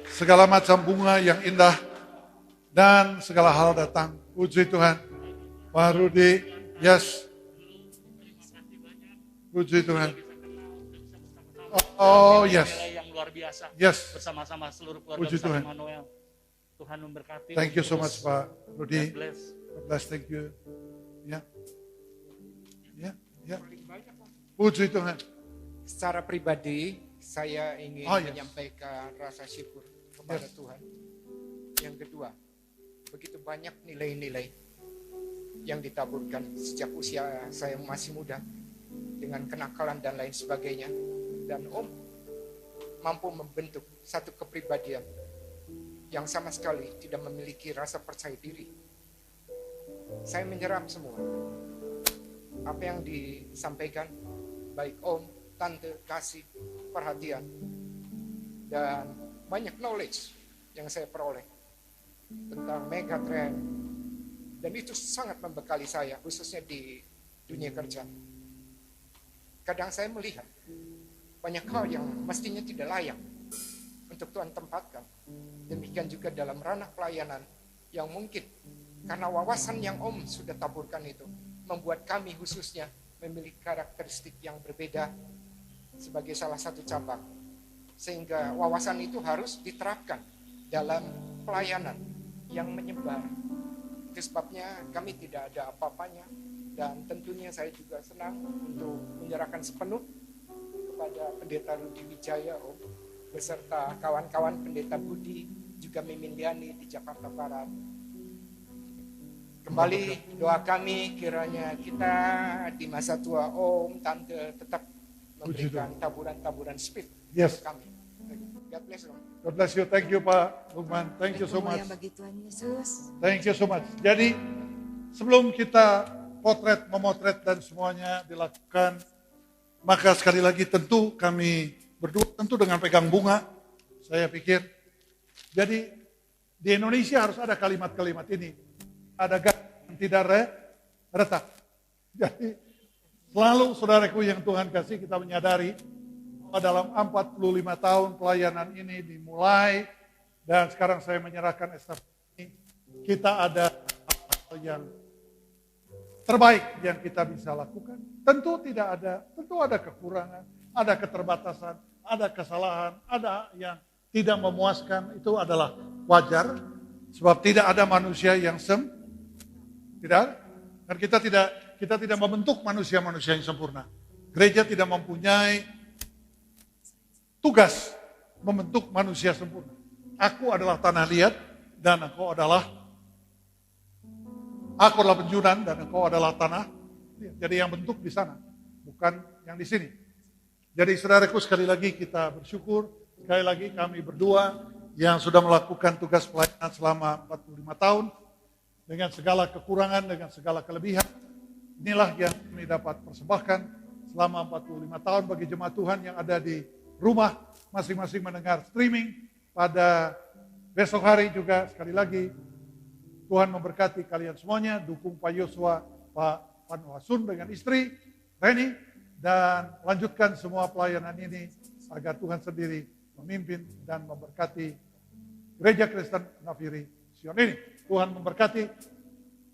Segala macam bunga yang indah dan segala hal datang. Puji Tuhan. Pak Rudi, yes. Puji Tuhan. Oh, yes. Nilai yang luar biasa. Yes. Bersama-sama seluruh keluarga Puji besar Tuhan. Immanuel. Tuhan memberkati. Thank you so much, Pak Rudi. God bless. God bless, thank you. Ya. Ya, ya. Puji Tuhan. Secara pribadi, saya ingin Oh, yes. menyampaikan rasa syukur kepada Yes. Tuhan. Yang kedua, begitu banyak nilai-nilai yang ditaburkan sejak usia saya masih muda, dengan kenakalan dan lain sebagainya. Dan Om mampu membentuk satu kepribadian yang sama sekali tidak memiliki rasa percaya diri. Saya menyerap semua. Apa yang disampaikan, baik Om, Tante, kasih, perhatian, dan banyak knowledge yang saya peroleh tentang megatrend. Dan itu sangat membekali saya, khususnya di dunia kerja. Kadang saya melihat banyak hal yang mestinya tidak layak untuk Tuhan tempatkan. Demikian juga dalam ranah pelayanan yang mungkin karena wawasan yang Om sudah taburkan itu membuat kami khususnya memiliki karakteristik yang berbeda sebagai salah satu cabang. Sehingga wawasan itu harus diterapkan dalam pelayanan yang menyebar. Itu sebabnya kami tidak ada apa-apanya. Dan tentunya saya juga senang untuk menyerahkan sepenuh kepada Pendeta Rudi Wijaya Om, beserta kawan-kawan Pendeta Budi, juga Mimin Diani di Jakarta Barat. Kembali doa kami kiranya kita di masa tua Om, Tante tetap memberikan taburan-taburan speed Yes. untuk kami. God bless Om. God bless you. Thank you, Pak Lukman. Thank you so much. Kemuliaan bagi Tuhan Yesus. Thank you so much. Jadi, sebelum kita memotret dan semuanya dilakukan, maka sekali lagi tentu kami berdua tentu dengan pegang bunga, saya pikir. Jadi, di Indonesia harus ada kalimat-kalimat ini. Ada yang tidak retak. Jadi, selalu saudaraku yang Tuhan kasih, kita menyadari bahwa dalam 45 tahun pelayanan ini dimulai, dan sekarang saya menyerahkan estafet ini, kita ada hal yang terbaik yang kita bisa lakukan. Tentu ada kekurangan, ada keterbatasan, ada kesalahan, ada yang tidak memuaskan, itu adalah wajar, sebab tidak ada manusia yang tidak, dan kita tidak membentuk manusia-manusia yang sempurna. Gereja tidak mempunyai tugas membentuk manusia sempurna. Aku adalah tanah liat dan aku adalah penjunan dan engkau adalah tanah. Jadi yang bentuk di sana, bukan yang di sini. Jadi saudaraku, sekali lagi kita bersyukur, sekali lagi kami berdua yang sudah melakukan tugas pelayanan selama 45 tahun, dengan segala kekurangan, dengan segala kelebihan. Inilah yang kami dapat persembahkan selama 45 tahun bagi jemaat Tuhan yang ada di rumah, masing-masing mendengar streaming. Pada besok hari juga sekali lagi, Tuhan memberkati kalian semuanya, dukung Pak Yosua, Pak Panuasun dengan istri, Reni, dan lanjutkan semua pelayanan ini agar Tuhan sendiri memimpin dan memberkati Gereja Kristen Nafiri Sion ini. Tuhan memberkati.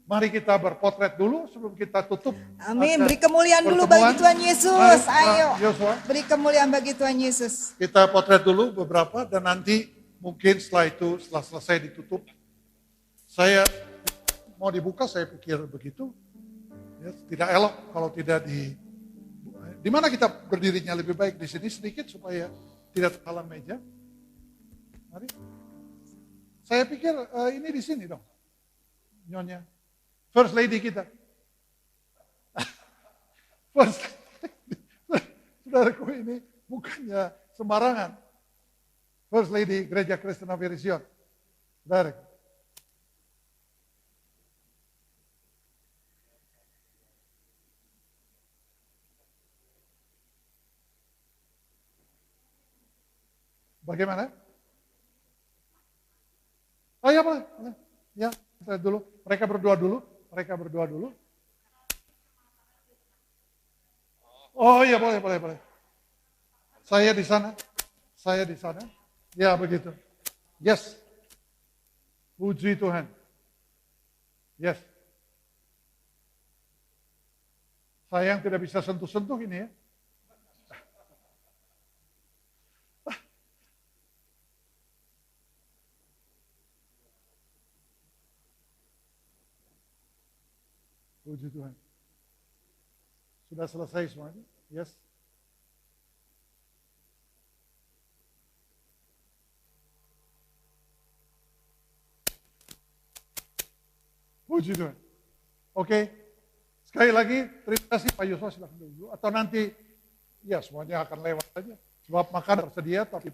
Mari kita berpotret dulu sebelum kita tutup. Amin. Ada Beri kemuliaan dulu pertemuan. bagi Tuhan Yesus. Mari, Ayo. Pak Yosua. Beri kemuliaan bagi Tuhan Yesus. Kita potret dulu beberapa dan nanti mungkin setelah selesai ditutup. Saya mau dibuka, saya pikir begitu. Ya, tidak elok kalau tidak di mana kita berdirinya lebih baik di sini sedikit supaya tidak terhalang meja. Mari. Saya pikir ini di sini dong. Nyonya. First Lady kita. First Lady. Saudaraku, ini bukannya sembarangan. First Lady Gereja Kristen Nafiri Sion. Saudaraku. Bagaimana? Oh ya boleh. Ya, saya dulu. Mereka berdoa dulu. Oh iya boleh. Saya di sana. Ya begitu. Yes. Puji Tuhan. Yes. Sayang tidak bisa sentuh-sentuh ini ya. Puji Tuhan. Sudah selesai semuanya? Yes. Puji Tuhan. Oke. Sekali lagi, terima kasih Pak Yosua, silakan dulu. Atau nanti, ya semuanya akan lewat saja. Sebab makan tersedia, tapi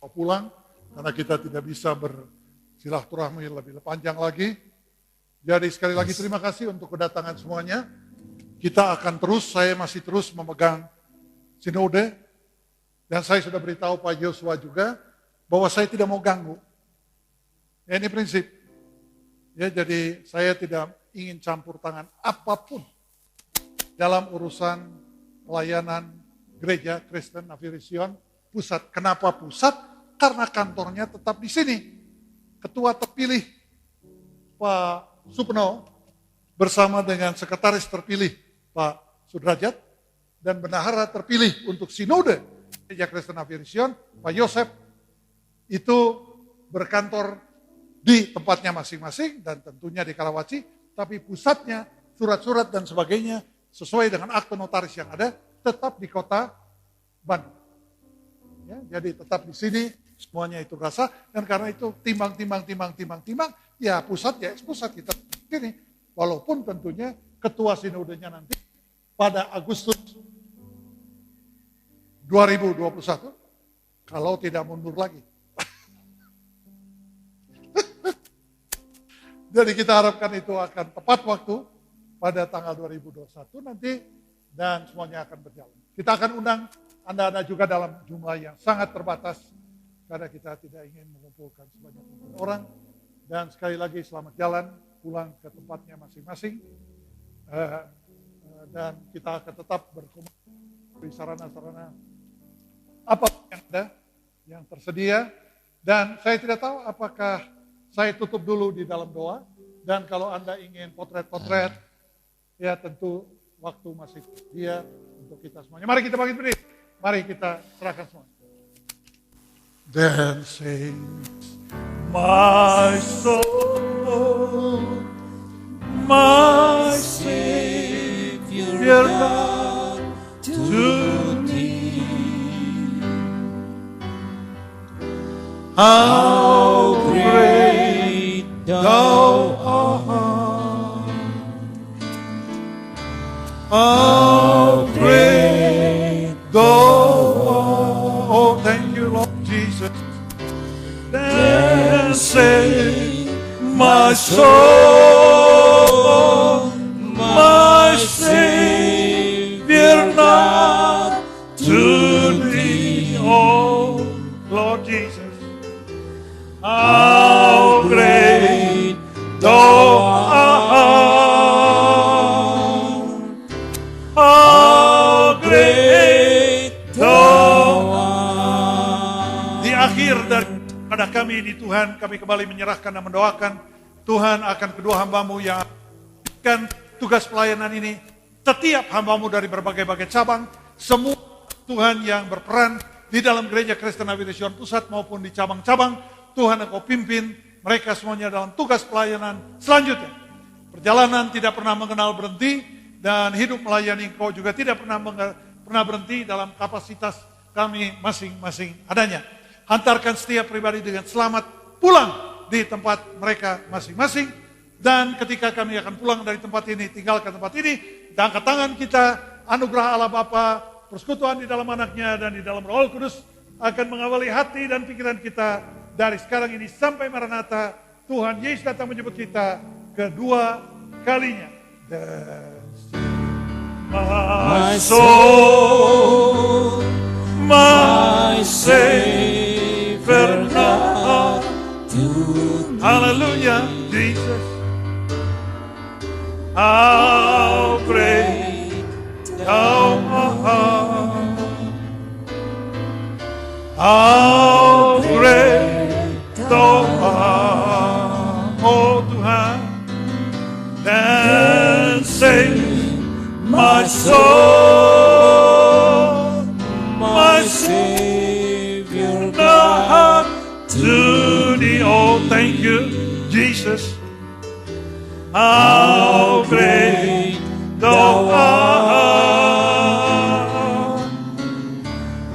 mau pulang, karena kita tidak bisa bersilaturahmi lebih panjang lagi. Jadi sekali lagi terima kasih untuk kedatangan semuanya. Kita akan terus, saya masih terus memegang sinode. Dan saya sudah beritahu Pak Yosua juga, bahwa saya tidak mau ganggu. Ya, ini prinsip. Ya, jadi saya tidak ingin campur tangan apapun dalam urusan pelayanan gereja Kristen Navirision pusat. Kenapa pusat? Karena kantornya tetap di sini. Ketua terpilih Pak Supno bersama dengan sekretaris terpilih Pak Sudrajat dan bendahara terpilih untuk sinode gereja Kristen Navirision Pak Yosef itu berkantor di tempatnya masing-masing dan tentunya di Karawaci, tapi pusatnya, surat-surat dan sebagainya sesuai dengan akte notaris yang ada tetap di kota Bandung. Ya, jadi tetap di sini semuanya itu rasa dan karena itu timbang, ya pusat kita di sini. Walaupun tentunya ketua sinodenya nanti pada Agustus 2021 kalau tidak mundur lagi. Jadi kita harapkan itu akan tepat waktu pada tanggal 2021 nanti dan semuanya akan berjalan. Kita akan undang Anda juga dalam jumlah yang sangat terbatas karena kita tidak ingin mengumpulkan sebanyak orang. Dan sekali lagi selamat jalan pulang ke tempatnya masing-masing. Dan kita akan tetap berkomunikasi sarana-sarana apa yang ada, yang tersedia. Dan saya tidak tahu apakah saya tutup dulu di dalam doa, dan kalau Anda ingin potret-potret, ya tentu waktu masih dia untuk kita semuanya. Mari kita bangkit berdiri, mari kita serahkan semua. Then sings my soul, my Savior God, to thee. How great thou art, how great thou art. Oh, thank you, Lord Jesus. Then say, my soul, my Savior, not to thee. Oh, Lord Jesus. How great thou art, how great thou art. Di akhir daripada kami ini Tuhan, kami kembali menyerahkan dan mendoakan Tuhan akan kedua hamba-Mu yang akan tugas pelayanan ini. Setiap hamba-Mu dari berbagai-bagai cabang, semua Tuhan yang berperan di dalam gereja Kristen Navirision Pusat maupun di cabang-cabang, Tuhan Engkau pimpin mereka semuanya dalam tugas pelayanan selanjutnya. Perjalanan tidak pernah mengenal berhenti dan hidup melayani Engkau juga tidak pernah berhenti dalam kapasitas kami masing-masing adanya. Hantarkan setiap pribadi dengan selamat pulang di tempat mereka masing-masing dan ketika kami akan pulang dari tempat ini, tinggalkan tempat ini, dan angkat tangan kita, anugerah Allah Bapa, persekutuan di dalam anaknya dan di dalam Roh Kudus akan mengawali hati dan pikiran kita dari sekarang ini sampai Maranatha. Tuhan Yesus datang menjemput kita kedua kalinya. My soul, my Savior God, hallelujah, Jesus. How great thou art, how great thou art. my soul, my Savior God. To thee, oh, thank you, Jesus. How great thou art.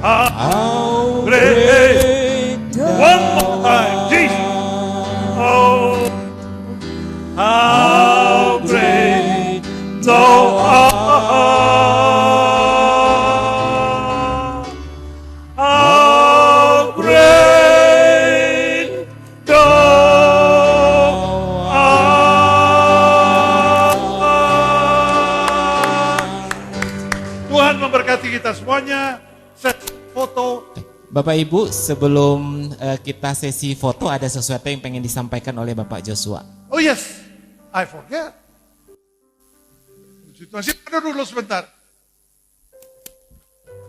How great. One more time, Jesus. Oh, how great thou art. How great thou art. Tuhan memberkati kita semuanya. Set foto. Bapak Ibu, sebelum kita sesi foto, ada sesuatu yang pengen disampaikan oleh Bapak Joshua. Oh yes, I forget. Situasi dulu sebentar.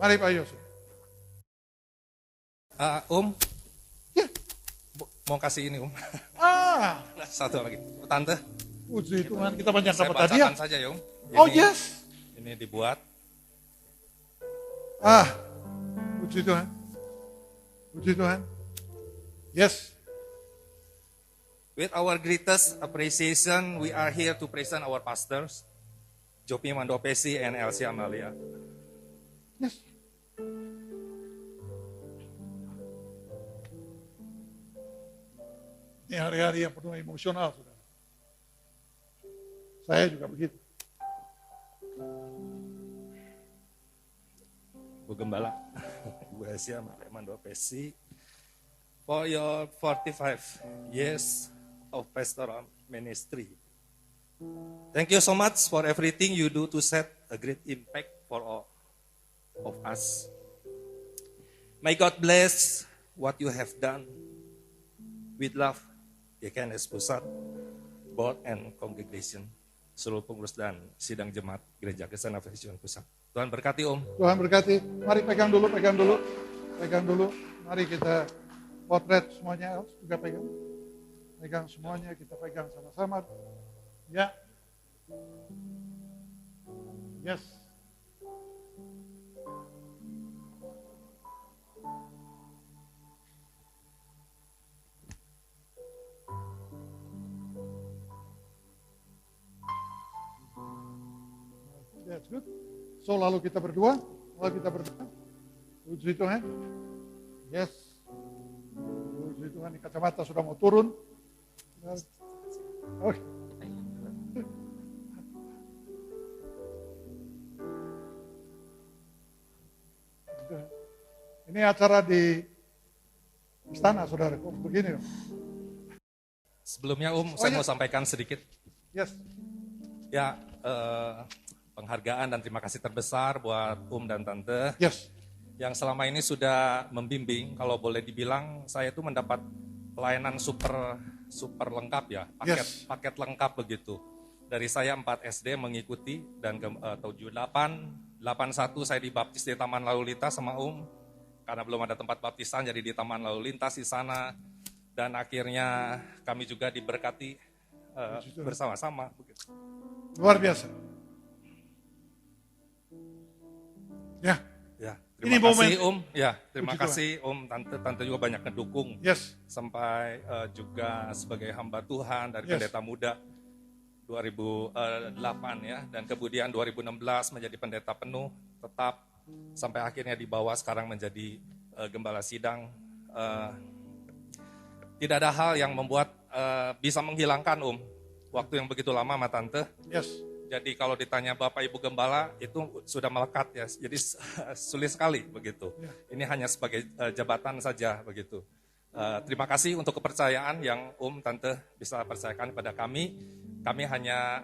Mari Pak Yusuf. Ya. Mau kasih ini Ah, Satu lagi. Tante, puji Tuhan, kita banyak saya dapat hadiah. bacakan saja ya Oh yes. Ini dibuat. Ah, puji Tuhan. Puji Tuhan. Yes. With our greatest appreciation, we are here to present our pastors, Jopi Mandopesi and Elsie Amalia. Yes. Ini hari-hari yang penuh emosional, saudara. Saya juga begitu. Bu Gembala, Bu Elsie Mandopesi, for your 45 years of pastoral ministry. Thank you so much for everything you do to set a great impact for all of us. May God bless what you have done with love, GKNS Pusat, Board and Congregation, seluruh pengurus dan sidang jemaat Gereja Kristen Vision Pusat. Tuhan berkati Om. Tuhan berkati. Mari pegang dulu. Mari kita potret semuanya, juga pegang. Pegang semuanya, kita pegang sama-sama. Ya. Yes. That's good. So lalu kita berdua. Puji Tuhan. Yes. Puji Tuhan, kacamata sudah mau turun. Oke. Ini acara di istana, saudara. Kok begini? Sebelumnya saya mau sampaikan sedikit. Yes. Ya, penghargaan dan terima kasih terbesar buat dan Tante. Yes. Yang selama ini sudah membimbing, kalau boleh dibilang saya itu mendapat pelayanan super lengkap ya, paket lengkap begitu. Dari saya 4 SD mengikuti dan 78, 81 saya dibaptis di Taman Lalu Lintas sama karena belum ada tempat baptisan jadi di Taman Lalu Lintas di sana, dan akhirnya kami juga diberkati bersama-sama begitu. Luar biasa. Ya. Ya, Ini terima kasih momen. Ya, terima Puji kasih Tante juga banyak ngedukung. Yes. Sampai juga sebagai hamba Tuhan dari Yes. pendeta muda 2008 ya, dan kemudian 2016 menjadi pendeta penuh tetap sampai akhirnya dibawa sekarang menjadi gembala sidang. Tidak ada hal yang membuat bisa menghilangkan waktu yang begitu lama sama Tante. Yes. Jadi kalau ditanya Bapak Ibu Gembala itu sudah melekat ya, jadi sulit sekali begitu. Ya. Ini hanya sebagai jabatan saja begitu. Terima kasih untuk kepercayaan yang Tante bisa percayakan kepada kami. Kami hanya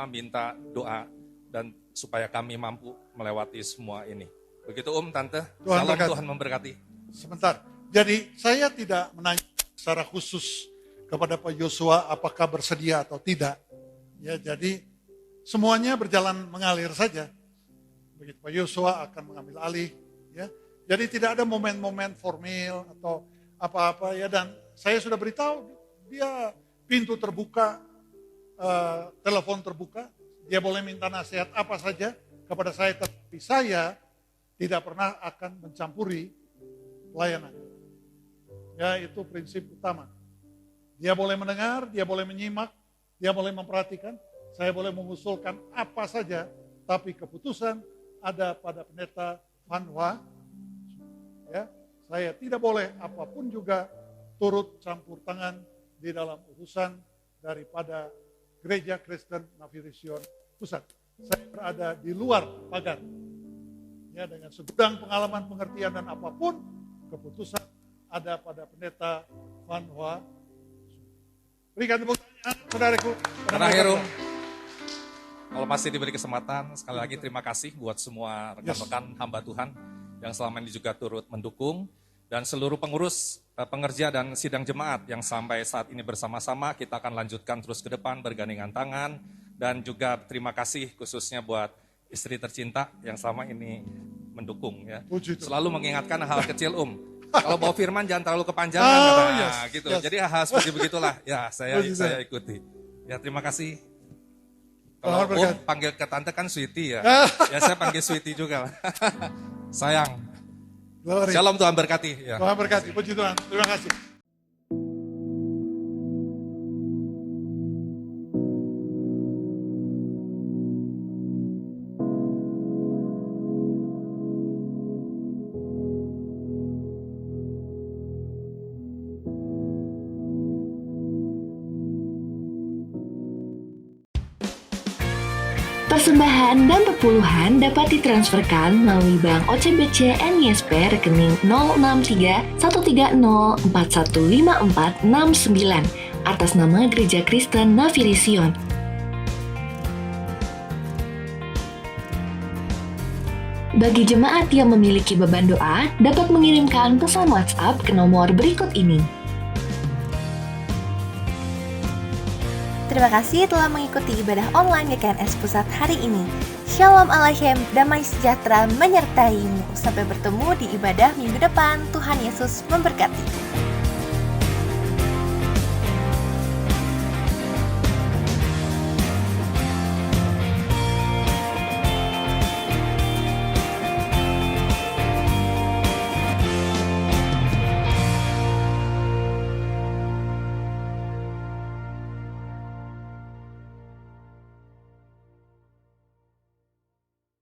minta doa dan supaya kami mampu melewati semua ini. Begitu Tante. Tuhan Salam berkati. Tuhan memberkati. Sebentar. Jadi saya tidak menanya secara khusus kepada Pak Joshua apakah bersedia atau tidak. Ya, jadi semuanya berjalan mengalir saja. Begitu Pak Joshua akan mengambil alih, ya. Jadi tidak ada momen-momen formal atau apa-apa ya, dan saya sudah beritahu dia pintu terbuka, telepon terbuka, dia boleh minta nasihat apa saja kepada saya, tetapi saya tidak pernah akan mencampuri pelayanan. Ya, itu prinsip utama. Dia boleh mendengar, dia boleh menyimak, dia boleh memperhatikan, saya boleh mengusulkan apa saja, tapi keputusan ada pada pendeta Van Hoa. Ya, saya tidak boleh apapun juga turut campur tangan di dalam urusan daripada Gereja Kristen Navirision Pusat. Saya berada di luar pagar. Ya, dengan segudang pengalaman, pengertian dan apapun, keputusan ada pada pendeta Van Hoa. Berikan tepuk tangan, saudaraku. Terakhir, kalau masih diberi kesempatan, sekali lagi terima kasih buat semua rekan-rekan hamba Tuhan yang selama ini juga turut mendukung, dan seluruh pengurus, pengerja dan sidang jemaat yang sampai saat ini bersama-sama. Kita akan lanjutkan terus ke depan bergandengan tangan, dan juga terima kasih khususnya buat istri tercinta yang selama ini mendukung ya. Selalu mengingatkan hal kecil Kalau bawa firman jangan terlalu kepanjangan gitu. Jadi hal seperti begitulah ya saya ikuti. Ya terima kasih. Kalau panggil ke tante kan Sweetie ya. Ya saya panggil Sweetie juga lah. Sayang. Shalom, Tuhan berkati. Ya. Tuhan berkati, puji Tuhan. Terima kasih. Persembahan dan perpuluhan dapat ditransferkan melalui Bank OCBC NISP rekening 063-130-415469 atas nama Gereja Kristen Navirision. Bagi jemaat yang memiliki beban doa, dapat mengirimkan pesan WhatsApp ke nomor berikut ini. Terima kasih telah mengikuti ibadah online GKNS Pusat hari ini. Shalom Aleichem, damai sejahtera menyertaimu. Sampai bertemu di ibadah minggu depan. Tuhan Yesus memberkati.